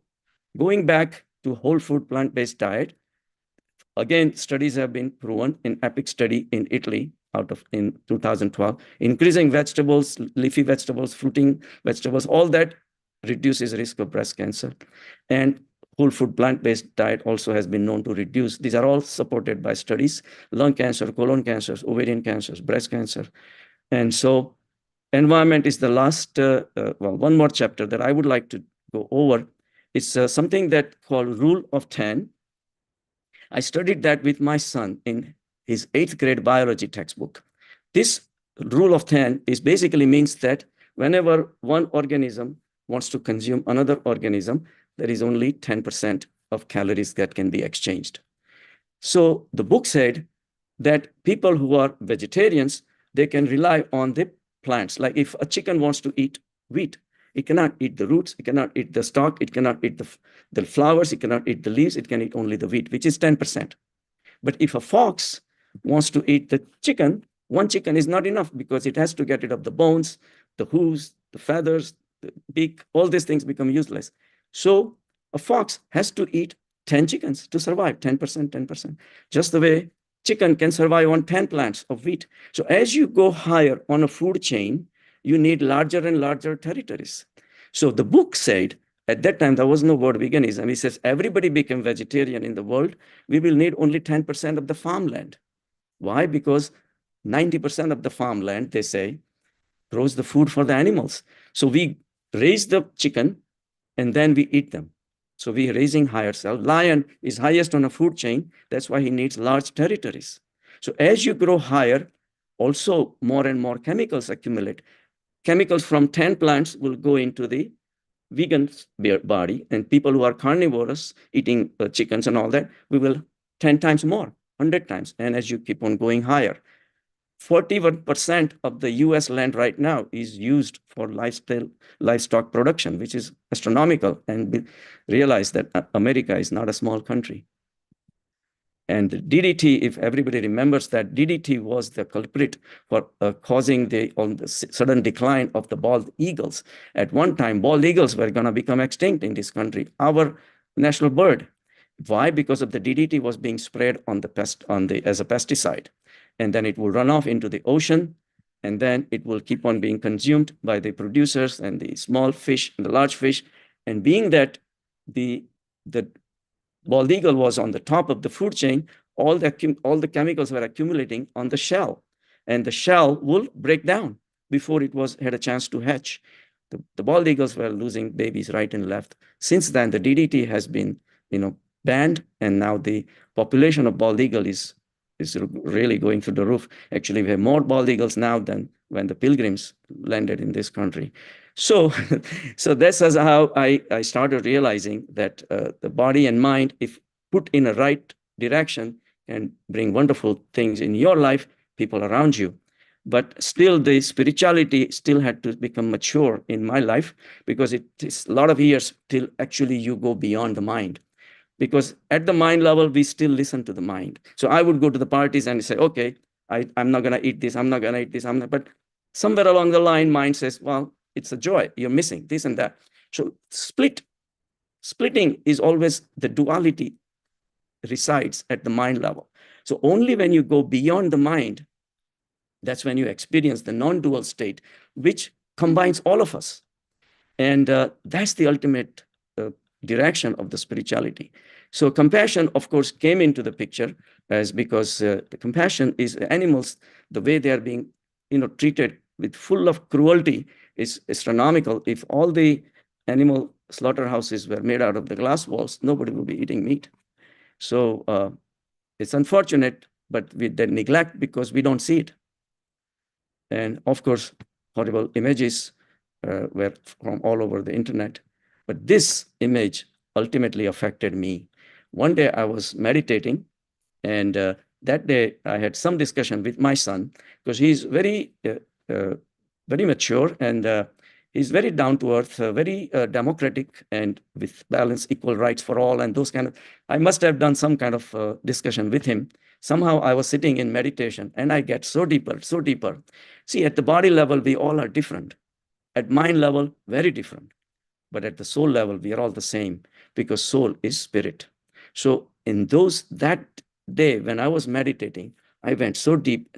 going back to whole food plant-based diet, again, studies have been proven in EPIC study in Italy in 2012, increasing vegetables, leafy vegetables, fruiting vegetables, all that reduces risk of breast cancer. And whole food plant-based diet also has been known to reduce. These are all supported by studies: lung cancer, colon cancers, ovarian cancers, breast cancer. And so environment is the last, well, one more chapter that I would like to go over. It's something that called Rule of 10. I studied that with my son in his 8th grade biology textbook. This rule of 10 is basically means that whenever one organism wants to consume another organism, there is only 10% of calories that can be exchanged. So the book said that people who are vegetarians, they can rely on the plants. Like if a chicken wants to eat wheat, it cannot eat the roots, it cannot eat the stalk, it cannot eat the flowers, it cannot eat the leaves, it can eat only the wheat, which is 10%. But if a fox wants to eat the chicken, one chicken is not enough because it has to get rid of the bones, the hooves, the feathers, the beak, all these things become useless. So a fox has to eat 10 chickens to survive, 10%, 10%. Just the way chicken can survive on 10 plants of wheat. So as you go higher on a food chain, you need larger and larger territories. So the book said, at that time, there was no word veganism. He says, everybody became vegetarian in the world. We will need only 10% of the farmland. Why? Because 90% of the farmland, they say, grows the food for the animals. So we raise the chicken and then we eat them. So we are raising higher cells. Lion is highest on a food chain. That's why he needs large territories. So as you grow higher, also more and more chemicals accumulate. Chemicals from 10 plants will go into the vegan body, and people who are carnivorous, eating chickens and all that, we will 10 times more, 100 times. And as you keep on going higher, 41% of the US land right now is used for livestock production, which is astronomical. And realize that America is not a small country. And DDT, if everybody remembers that, DDT was the culprit for causing the sudden decline of the bald eagles. At one time, bald eagles were going to become extinct in this country, our national bird. Why? Because of the DDT was being sprayed on as a pesticide. And then it will run off into the ocean, and then it will keep on being consumed by the producers and the small fish and the large fish. And being that the bald eagle was on the top of the food chain, all the chemicals were accumulating on the shell, and the shell will break down before it had a chance to hatch. The bald eagles were losing babies right and left. Since then, the DDT has been, banned, and now the population of bald eagle is really going through the roof. Actually, we have more bald eagles now than when the pilgrims landed in this country. So this is how I started realizing that the body and mind, if put in a right direction, can bring wonderful things in your life, people around you. But still, the spirituality still had to become mature in my life, because it is a lot of years till actually you go beyond the mind. Because at the mind level, we still listen to the mind. So I would go to the parties and say, okay, I'm not going to eat this, I'm not going to eat this, but somewhere along the line, mind says, well, it's a joy, you're missing this and that. So splitting is always, the duality resides at the mind level. So only when you go beyond the mind, that's when you experience the non-dual state, which combines all of us. And that's the ultimate direction of the spirituality. So compassion, of course, came into the picture because the compassion is animals, the way they are being treated with full of cruelty is astronomical. If all the animal slaughterhouses were made out of the glass walls, nobody would be eating meat. So it's unfortunate, but we then neglect because we don't see it. And of course, horrible images were from all over the internet. But this image ultimately affected me. One day I was meditating, and that day I had some discussion with my son, because he's very mature, and he's very down to earth, very democratic, and with balance, equal rights for all, and those kind of. I must have done some kind of discussion with him. Somehow I was sitting in meditation, and I get so deeper. See, at the body level, we all are different. At mind level, very different. But at the soul level, we are all the same, because soul is spirit. So in that day when I was meditating, I went so deep,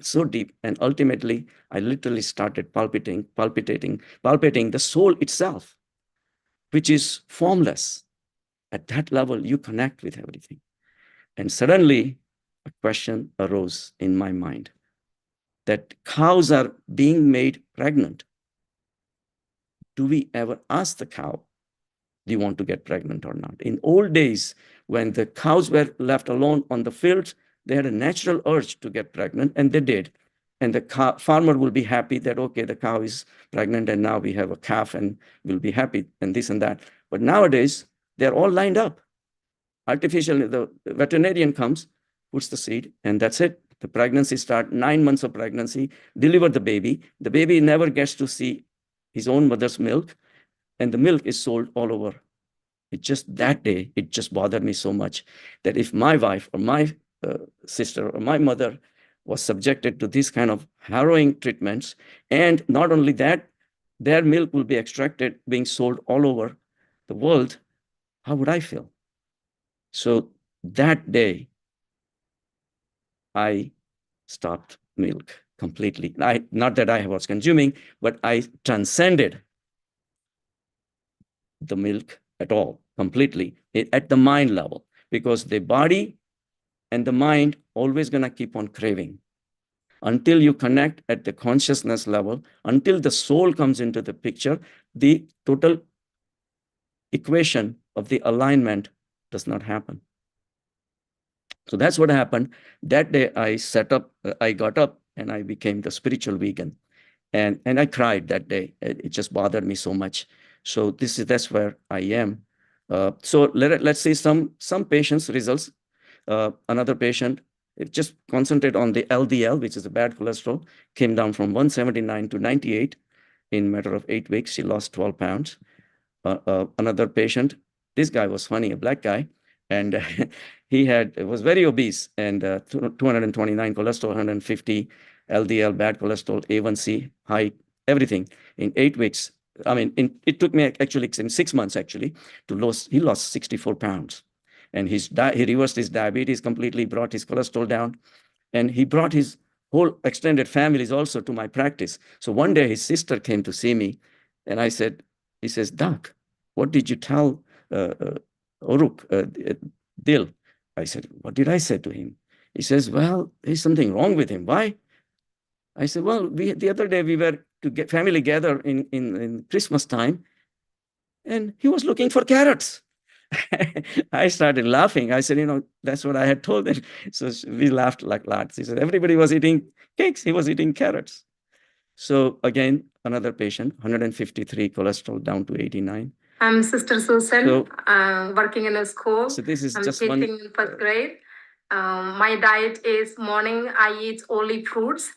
and ultimately I literally started palpitating the soul itself, which is formless. At that level, you connect with everything. And suddenly a question arose in my mind, that cows are being made pregnant do we ever ask the cow, do you want to get pregnant or not? In old days, when the cows were left alone on the fields, they had a natural urge to get pregnant, and they did. And the farmer will be happy that, okay, the cow is pregnant, and now we have a calf, and we'll be happy, and this and that. But nowadays, they're all lined up. Artificially, the veterinarian comes, puts the seed, and that's it. The pregnancy starts, 9 months of pregnancy, deliver the baby. The baby never gets to see his own mother's milk, and the milk is sold all over. It just, that day, it just bothered me so much that if my wife or my sister or my mother was subjected to this kind of harrowing treatments, and not only that, their milk will be extracted, being sold all over the world, how would I feel? So that day, I stopped milk completely. Not that I was consuming, but I transcended the milk at all, completely, at the mind level, because the body and the mind always gonna keep on craving until you connect at the consciousness level, until the soul comes into the picture. The total equation of the alignment does not happen. So that's what happened. That day I got up and I became the spiritual vegan. And I cried that day. It just bothered me so much. So that's where I am. So let's see some patients' results. Another patient, it just concentrated on the LDL, which is the bad cholesterol, came down from 179 to 98 in a matter of 8 weeks. She lost 12 pounds. Another patient, this guy was funny, a black guy, and he was very obese, and 229 cholesterol, 150 LDL, bad cholesterol, A1C, height, everything in 8 weeks. I mean, it took me actually in 6 months actually to lose. He lost 64 pounds, and he reversed his diabetes completely, brought his cholesterol down, and he brought his whole extended families also to my practice. So one day his sister came to see me, and he says, "Doc, what did you tell Oruk, Dil?" I said, "What did I say to him?" He says, "Well, there's something wrong with him. Why?" I said, "Well, the other day we were to get family gather in Christmas time, and he was looking for carrots." I started laughing. I said, that's what I had told him. So we laughed like lads. He said, everybody was eating cakes. He was eating carrots. So again, another patient, 153 cholesterol down to 89. I'm Sister Susan, working in a school. So this is I'm just teaching in first grade. My diet is morning, I eat only fruits.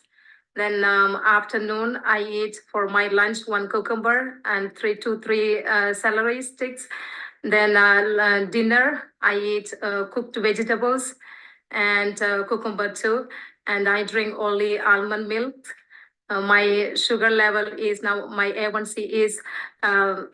Then afternoon, I eat for my lunch 1 cucumber and 3 celery sticks. Then dinner, I eat cooked vegetables and cucumber too. And I drink only almond milk. My sugar level is now, my A1C is,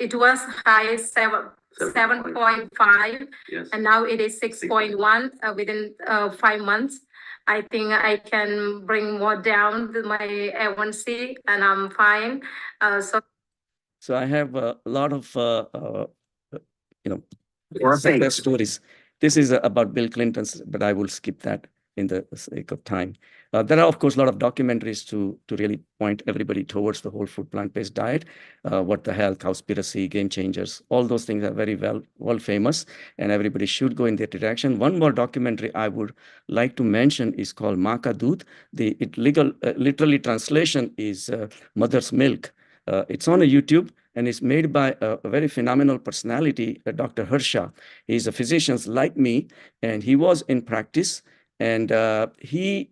it was high 7.5, yes. And now it is 6.1 within 5 months. I think I can bring more down my A1C and I'm fine. So I have a lot of, success stories. This is about Bill Clinton's, but I will skip that in the sake of time. There are, of course, a lot of documentaries to really point everybody towards the whole food plant-based diet. What the Health, Cowspiracy, Game Changers, all those things are very well famous, and everybody should go in that direction. One more documentary I would like to mention is called Maa Ka Doodh. Literally translation is mother's milk. It's on YouTube, and it's made by a very phenomenal personality, Dr. Harsha. He's a physician like me, and he was in practice. And he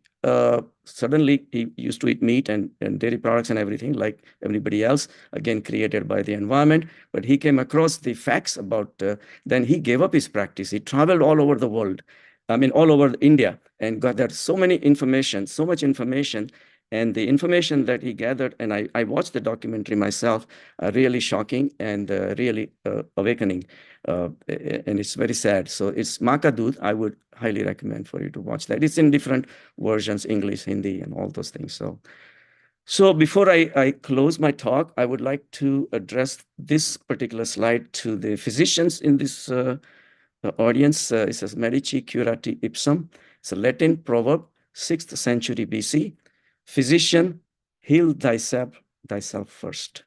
suddenly used to eat meat and dairy products and everything like everybody else, again, created by the environment. But he came across the facts about, then he gave up his practice. He traveled all over the world, all over India, and got there so much information. And the information that he gathered, and I watched the documentary myself, really shocking and really awakening. And it's very sad. So it's Maa Ka Doodh. I would highly recommend for you to watch that. It's in different versions, English, Hindi, and all those things. So before I close my talk, I would like to address this particular slide to the physicians in this audience. It says, Medici curati ipsum. It's a Latin proverb, 6th century BC. Physician, heal thyself first.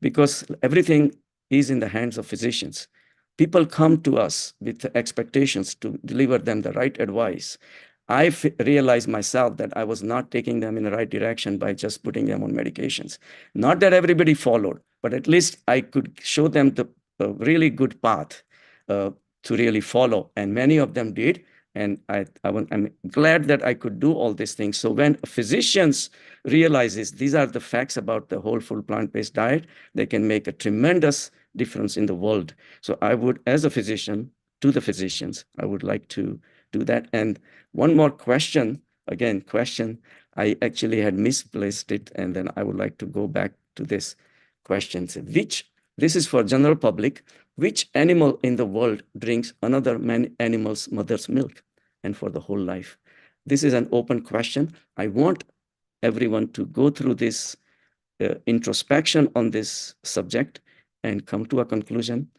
because everything is in the hands of physicians. People come to us with expectations to deliver them the right advice. I realized myself that I was not taking them in the right direction by just putting them on medications. Not that everybody followed, but at least I could show them the really good path to really follow. And many of them did. And I'm glad that I could do all these things. So when physicians realizes these are the facts about the whole full plant-based diet, they can make a tremendous difference in the world. So I would, as a physician, to the physicians, I would like to do that. And one more question, I actually had misplaced it, and then I would like to go back to this question. This is for general public, which animal in the world drinks another animal's mother's milk and for the whole life? This is an open question. I want everyone to go through this introspection on this subject and come to a conclusion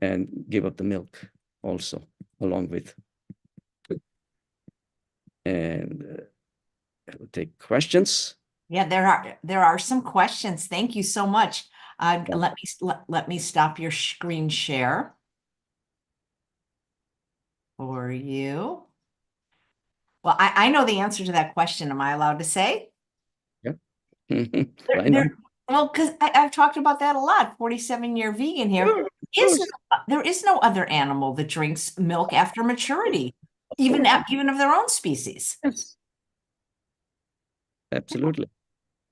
and give up the milk also along with. And I will take questions. Yeah, there are some questions. Thank you so much. Let me stop your screen share for you. Well, I know the answer to that question. Am I allowed to say? Yeah. Why not? Well, because I've talked about that a lot. 47-year vegan here. There is no other animal that drinks milk after maturity, even of their own species. Yes. Absolutely.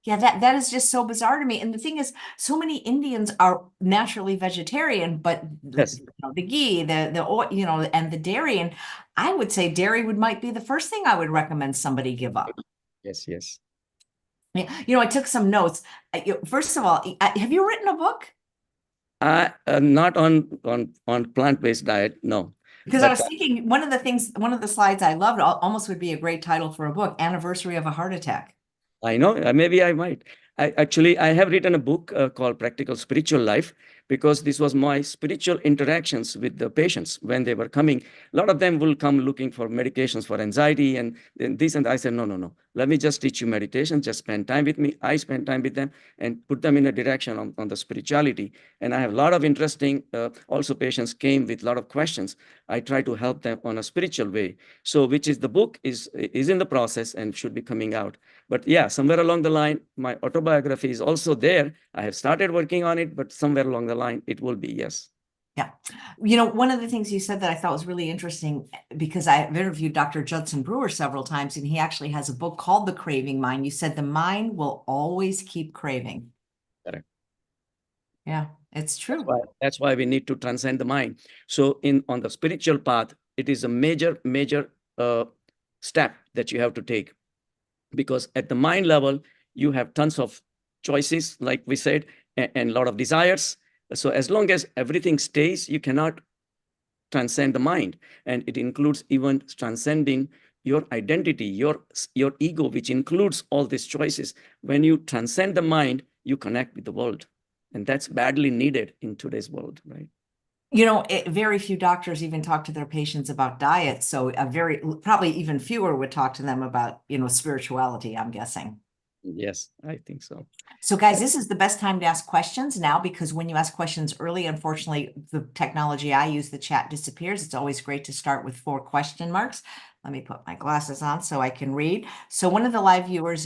Yeah, that is just so bizarre to me. And the thing is, so many Indians are naturally vegetarian, but Yes. the ghee, the oil, and the dairy. And I would say dairy might be the first thing I would recommend somebody give up. Yes, yes. Yeah, I took some notes. First of all, have you written a book? Not on plant-based diet, no. Because I was thinking one of the slides I loved almost would be a great title for a book, Anniversary of a Heart Attack. I know, maybe I might. I have written a book called Practical Spiritual Life, because this was my spiritual interactions with the patients when they were coming. A lot of them will come looking for medications for anxiety and this, and I said, no. Let me just teach you meditation. Just spend time with me. I spend time with them and put them in a direction on the spirituality. And I have a lot of interesting, also patients came with a lot of questions. I try to help them on a spiritual way. So which is the book is in the process and should be coming out. But yeah, somewhere along the line, my autobiography is also there. I have started working on it, but somewhere along the line, it will be, yes. Yeah. One of the things you said that I thought was really interesting, because I've interviewed Dr. Judson Brewer several times, and he actually has a book called The Craving Mind. You said the mind will always keep craving. Correct. Yeah, it's true. That's why we need to transcend the mind. So on the spiritual path, it is a major step that you have to take. Because at the mind level, you have tons of choices, like we said, and a lot of desires. So as long as everything stays, you cannot transcend the mind. And it includes even transcending your identity, your ego, which includes all these choices. When you transcend the mind, you connect with the world. And that's badly needed in today's world, right? Very few doctors even talk to their patients about diet. So probably even fewer would talk to them about, spirituality, I'm guessing. Yes, I think so. So guys, this is the best time to ask questions now, because when you ask questions early, unfortunately, the technology I use, the chat disappears. It's always great to start with 4 question marks. Let me put my glasses on so I can read. So one of the live viewers,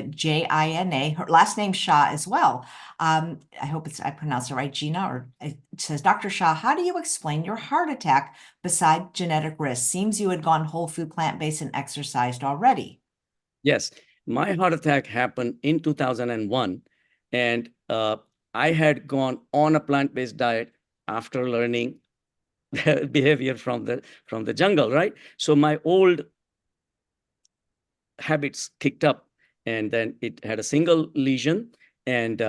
Jina, her last name Shah as well. I hope I pronounced it right, Gina, or it says, Dr. Shah, how do you explain your heart attack beside genetic risk? Seems you had gone whole food, plant-based, and exercised already. Yes, my heart attack happened in 2001, and I had gone on a plant-based diet after learning behavior from the jungle, right? So my old habits kicked up, and then it had a single lesion, and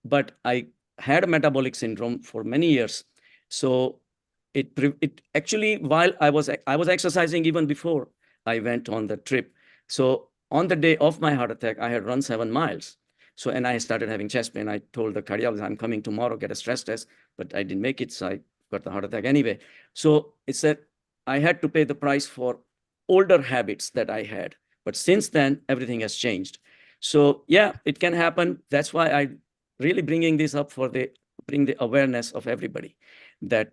but I had a metabolic syndrome for many years. So it actually, while I was exercising even before I went on the trip. So on the day of my heart attack, I had run 7 miles. So, and I started having chest pain. I told the cardiologist, I'm coming tomorrow, get a stress test, but I didn't make it. So I got the heart attack anyway. So it said I had to pay the price for older habits that I had. But since then, everything has changed. So yeah, it can happen. That's why I really bringing this up bring the awareness of everybody that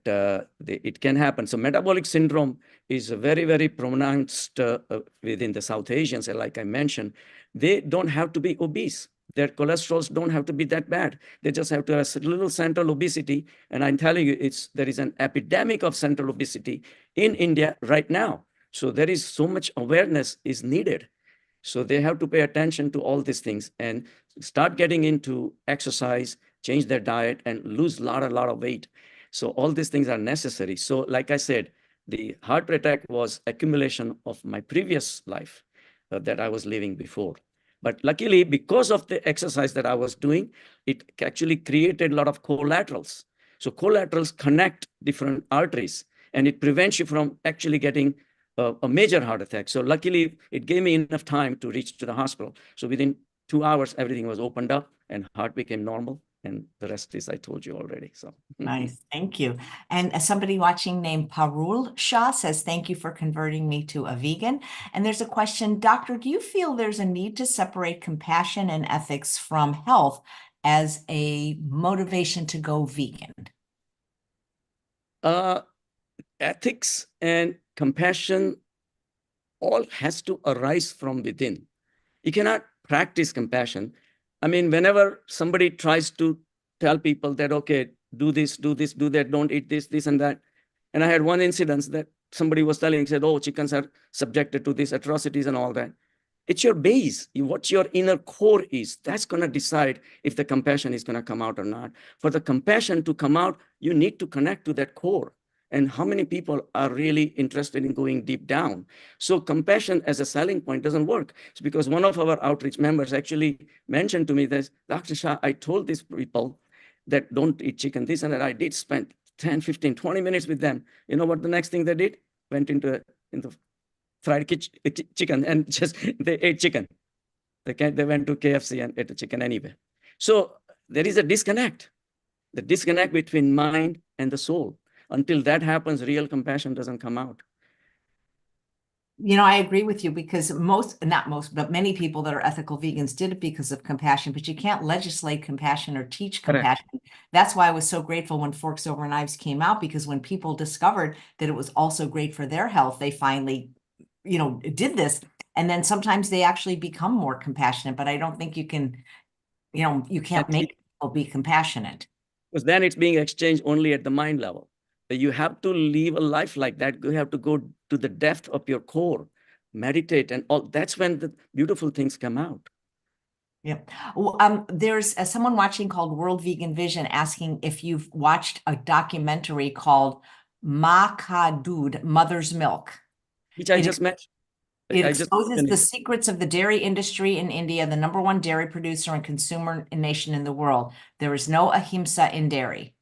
it can happen. So metabolic syndrome is a very, very pronounced within the South Asians. And like I mentioned, they don't have to be obese. Their cholesterols don't have to be that bad. They just have to have a little central obesity. And I'm telling you, there is an epidemic of central obesity in India right now. So there is so much awareness is needed. So they have to pay attention to all these things and start getting into exercise, change their diet, and lose a lot of weight. So all these things are necessary. So like I said, the heart attack was accumulation of my previous life that I was living before. But luckily, because of the exercise that I was doing, it actually created a lot of collaterals. So collaterals connect different arteries, and it prevents you from actually getting a major heart attack. So luckily, it gave me enough time to reach to the hospital. So within 2 hours, everything was opened up and heart became normal. And the rest is I told you already. So Nice. Thank you. And somebody watching named Parul Shah says, thank you for converting me to a vegan. And there's a question, Doctor, do you feel there's a need to separate compassion and ethics from health as a motivation to go vegan? Ethics and compassion all has to arise from within. You cannot practice compassion. I mean, whenever somebody tries to tell people that, okay, do this, do that, don't eat this and that. And I had one incident that somebody was telling, said, oh, chickens are subjected to these atrocities and all that. It's your base, what your inner core is. That's going to decide if the compassion is going to come out or not. For the compassion to come out, you need to connect to that core. And how many people are really interested in going deep down? So compassion as a selling point doesn't work. It's because one of our outreach members actually mentioned to me that, Dr. Shah, I told these people that don't eat chicken, this and that. I did spend 10, 15, 20 minutes with them. You know what the next thing they did? Went into fried chicken and just they ate chicken. They went to KFC and ate the chicken anyway. So there is a disconnect, the disconnect between mind and the soul. Until that happens, real compassion doesn't come out. You know, I agree with you because not most, but many people that are ethical vegans did it because of compassion, but you can't legislate compassion or teach compassion. Correct. That's why I was so grateful when Forks Over Knives came out, because when people discovered that it was also great for their health, they finally, did this. And then sometimes they actually become more compassionate, but I don't think you can, you can't make people be compassionate. Because then it's being exchanged only at the mind level. You have to live a life like that. You have to go to the depth of your core, meditate, and all. That's when the beautiful things come out. Yeah. There's someone watching called World Vegan Vision asking if you've watched a documentary called Ma Ka Doodh, Mother's Milk. Which I just mentioned. It exposes the secrets of the dairy industry in India, the #1 dairy producer and consumer nation in the world. There is no ahimsa in dairy.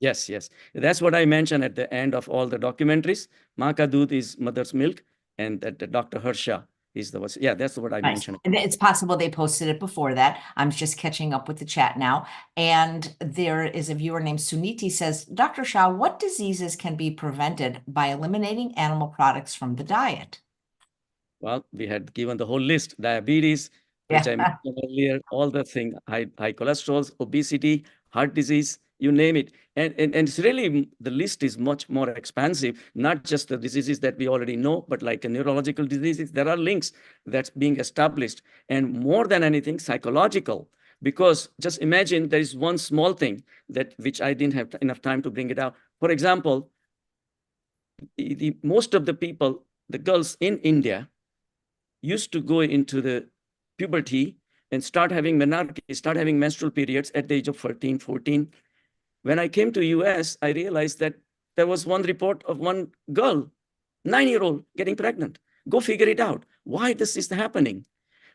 Yes. That's what I mentioned at the end of all the documentaries. Ma Ka Doodh is mother's milk, and that Dr. Harsha is the one. Yeah, that's what I mentioned. And it's possible they posted it before that. I'm just catching up with the chat now. And there is a viewer named Suniti says, Dr. Shah, what diseases can be prevented by eliminating animal products from the diet? Well, we had given the whole list: diabetes, which I mentioned earlier, all the things, high cholesterol, obesity, heart disease, you name it. And it's really, the list is much more expansive, not just the diseases that we already know, but like neurological diseases, there are links that's being established. And more than anything, psychological. Because just imagine there is one small thing which I didn't have enough time to bring it out. For example, most of the people, the girls in India, used to go into the puberty and start having menarche, start having menstrual periods at the age of 13, 14. When I came to US, I realized that there was one report of one girl, 9-year-old, getting pregnant. Go figure it out. Why this is happening?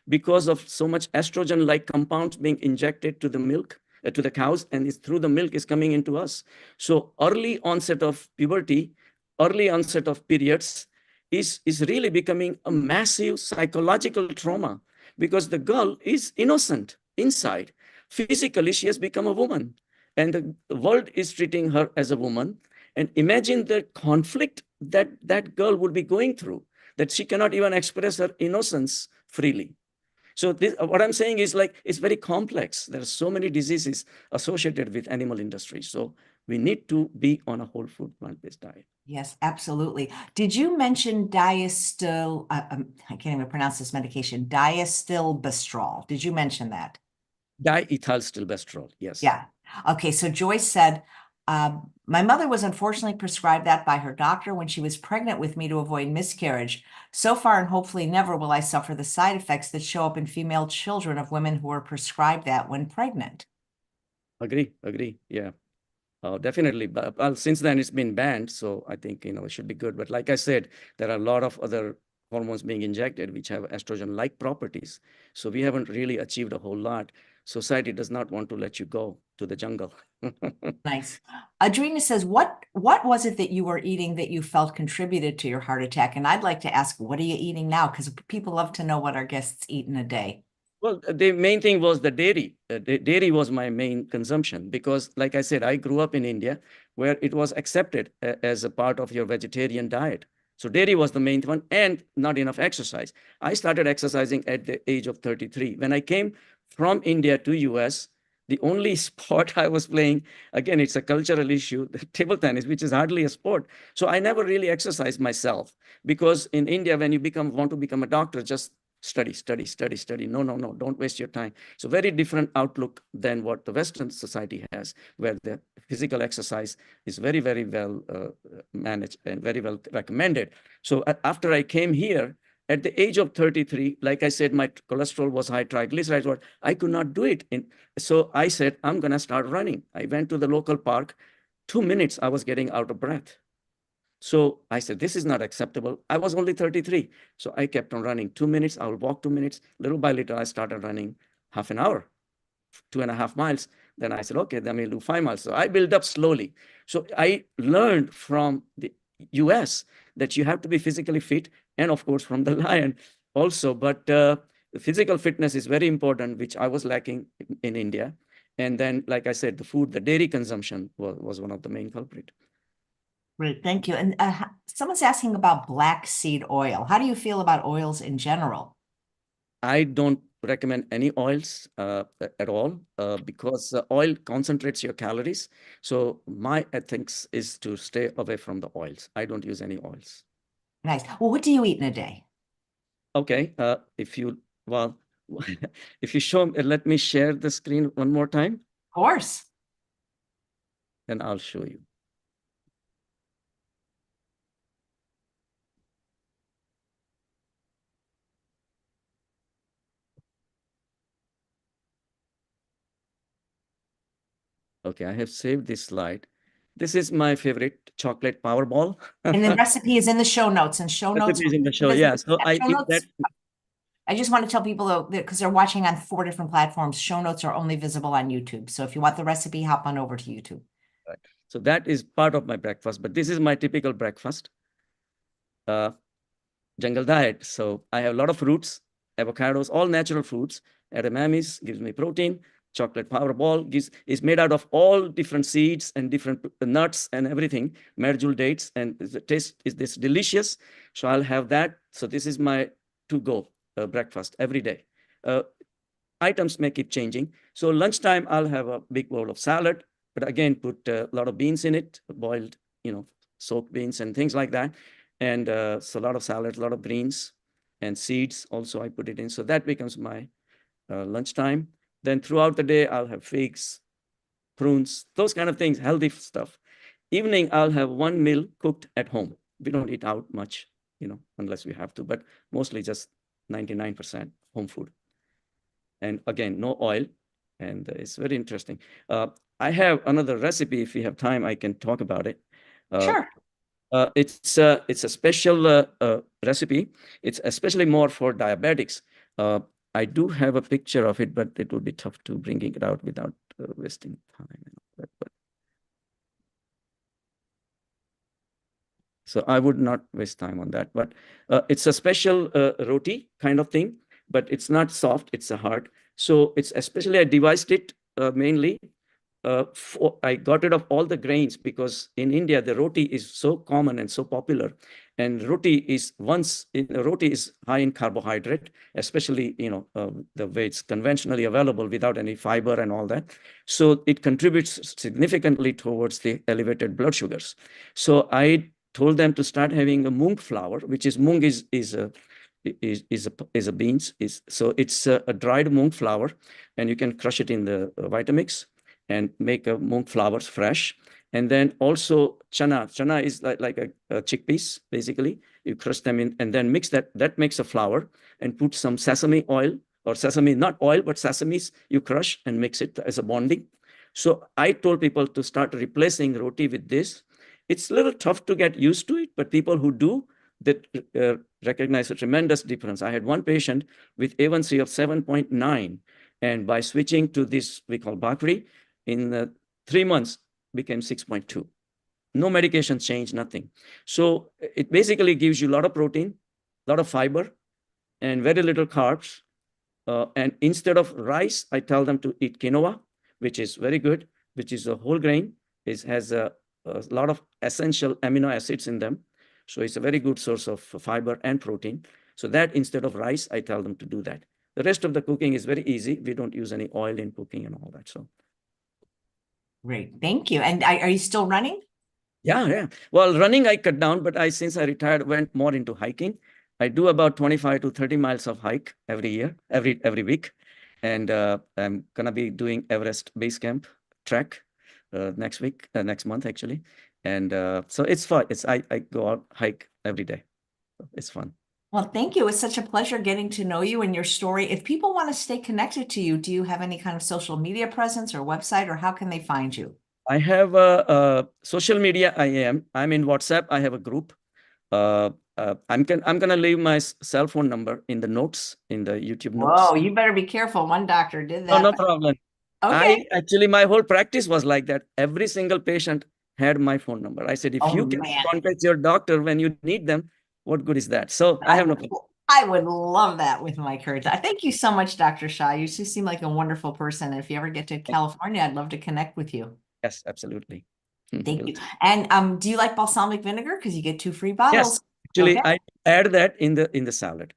Because of so much estrogen-like compounds being injected to the milk, to the cows, and it's through the milk is coming into us. So early onset of puberty, early onset of periods is really becoming a massive psychological trauma, because the girl is innocent inside. Physically, she has become a woman, and the world is treating her as a woman. And imagine the conflict that girl would be going through, that she cannot even express her innocence freely. So this, what I'm saying is like, it's very complex. There are so many diseases associated with animal industry. So we need to be on a whole food plant-based diet. Yes, absolutely. Did you mention diastyl? I can't even pronounce this medication, diastylbestrol. Did you mention that? Diethylstilbestrol, yes. Yeah. Okay. So Joyce said, my mother was unfortunately prescribed that by her doctor when she was pregnant with me to avoid miscarriage. So far, and hopefully never will I suffer the side effects that show up in female children of women who are prescribed that when pregnant. Agree. Yeah. Definitely. But well, since then it's been banned, so I think, it should be good. But like I said, there are a lot of other hormones being injected which have estrogen-like properties. So we haven't really achieved a whole lot. Society does not want to let you go to the jungle. Nice. Adrena says, what was it that you were eating that you felt contributed to your heart attack? And I'd like to ask, what are you eating now? Because people love to know what our guests eat in a day. Well, the main thing was the dairy. The dairy was my main consumption because, like I said, I grew up in India where it was accepted as a part of your vegetarian diet. So dairy was the main one and not enough exercise. I started exercising at the age of 33. When I came from India to US, the only sport I was playing, again, it's a cultural issue, the table tennis, which is hardly a sport. So I never really exercised myself because in India, when you want to become a doctor, just study. No, don't waste your time. So very different outlook than what the Western society has, where the physical exercise is very, very well managed and very well recommended. So after I came here, at the age of 33, like I said, my cholesterol was high, triglycerides were, I could not do it. So I said, I'm going to start running. I went to the local park. 2 minutes, I was getting out of breath. So I said, this is not acceptable. I was only 33. So I kept on running 2 minutes. I would walk 2 minutes. Little by little, I started running half an hour, 2.5 miles. Then I said, okay, then we'll do 5 miles. So I built up slowly. So I learned from the US that you have to be physically fit, and of course from the lion also. But physical fitness is very important, which I was lacking in India. And then, like I said, the food, the dairy consumption was one of the main culprits. Great, thank you. And someone's asking about black seed oil. How do you feel about oils in general? I don't recommend any oils at all because oil concentrates your calories. So my ethics is to stay away from the oils. I don't use any oils. Nice. Well, what do you eat in a day? Okay. If you show, let me share the screen one more time. Of course. Then I'll show you. Okay, I have saved this slide. This is my favorite chocolate Powerball. And the recipe is in the show notes, and show notes. Recipe is in the show, yeah. So I eat that. I just want to tell people though, because they're watching on 4 different platforms, show notes are only visible on YouTube. So if you want the recipe, hop on over to YouTube. Right. So that is part of my breakfast, but this is my typical breakfast. Jungle diet. So I have a lot of fruits, avocados, all natural fruits. Edamames gives me protein. Chocolate Powerball is made out of all different seeds and different nuts and everything, marjol dates, and the taste is this delicious. So I'll have that. So this is my to-go breakfast every day. Items may keep changing. So lunchtime, I'll have a big bowl of salad, but again, put a lot of beans in it, boiled, soaked beans and things like that. And so a lot of salad, a lot of greens and seeds also I put it in. So that becomes my lunchtime. Then throughout the day, I'll have figs, prunes, those kind of things, healthy stuff. Evening, I'll have one meal cooked at home. We don't eat out much, unless we have to, but mostly just 99% home food. And again, no oil. And it's very interesting. I have another recipe. If we have time, I can talk about it. Sure. It's a special recipe. It's especially more for diabetics. I do have a picture of it, but it would be tough to bring it out without wasting time. So I would not waste time on that. But it's a special roti kind of thing, but it's not soft. It's a hard. So it's especially I devised it mainly. I got rid of all the grains because in India, the roti is so common and so popular. And roti is high in carbohydrate, especially, the way it's conventionally available without any fiber and all that. So it contributes significantly towards the elevated blood sugars. So I told them to start having a mung flour, which is mung is a beans. So it's a dried mung flour, and you can crush it in the Vitamix and make a mung flours fresh. And then also chana. Chana is like a chickpeas, basically. You crush them in and then mix that. That makes a flour, and put some sesame oil, or sesame, not oil, but sesames you crush and mix it as a bonding. So I told people to start replacing roti with this. It's a little tough to get used to it, but people who do, that recognize a tremendous difference. I had one patient with A1C of 7.9, and by switching to this we call bakri, in 3 months became 6.2. No medication change, nothing. So it basically gives you a lot of protein, a lot of fiber, and very little carbs. And instead of rice, I tell them to eat quinoa, which is very good, which is a whole grain. It has a lot of essential amino acids in them. So it's a very good source of fiber and protein. So that instead of rice, I tell them to do that. The rest of the cooking is very easy. We don't use any oil in cooking and all that. So. Great. Thank you. And are you still running? Yeah. Well, running I cut down, but since I retired, went more into hiking. I do about 25 to 30 miles of hike every year, every week. And I'm going to be doing Everest Base Camp trek next month, actually. And so it's fun. I go out, hike every day. So it's fun. Well, thank you. It's such a pleasure getting to know you and your story. If people want to stay connected to you, do you have any kind of social media presence or website, or how can they find you? I have social media. I'm in WhatsApp. I have a group. I'm gonna leave my cell phone number in the notes, in the YouTube notes. Whoa, you better be careful. One doctor did that. No problem. Okay. My whole practice was like that. Every single patient had my phone number. I said, if you can contact your doctor when you need them, what good is that? So I have no problem. I would love that with my current. Thank you so much, Dr. Shah. You just seem like a wonderful person. If you ever get to California, I'd love to connect with you. Yes, absolutely. Thank you. And do you like balsamic vinegar? Because you get 2 free bottles. Yes, actually, I add that in the salad.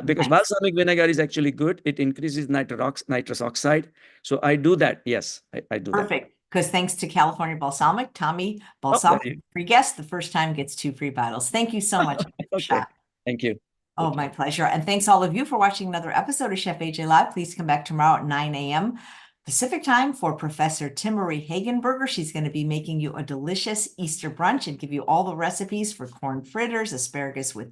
Because balsamic vinegar is actually good. It increases nitrous oxide. So I do that. Yes, I do that. Perfect. Because thanks to California Balsamic, Tommy Balsamic, free guest, the first time gets 2 free bottles. Thank you so much. Okay. Thank you. Oh, my pleasure. And thanks all of you for watching another episode of Chef AJ Live. Please come back tomorrow at 9 a.m. Pacific time for Professor Timmery Hagenberger. She's going to be making you a delicious Easter brunch and give you all the recipes for corn fritters, asparagus with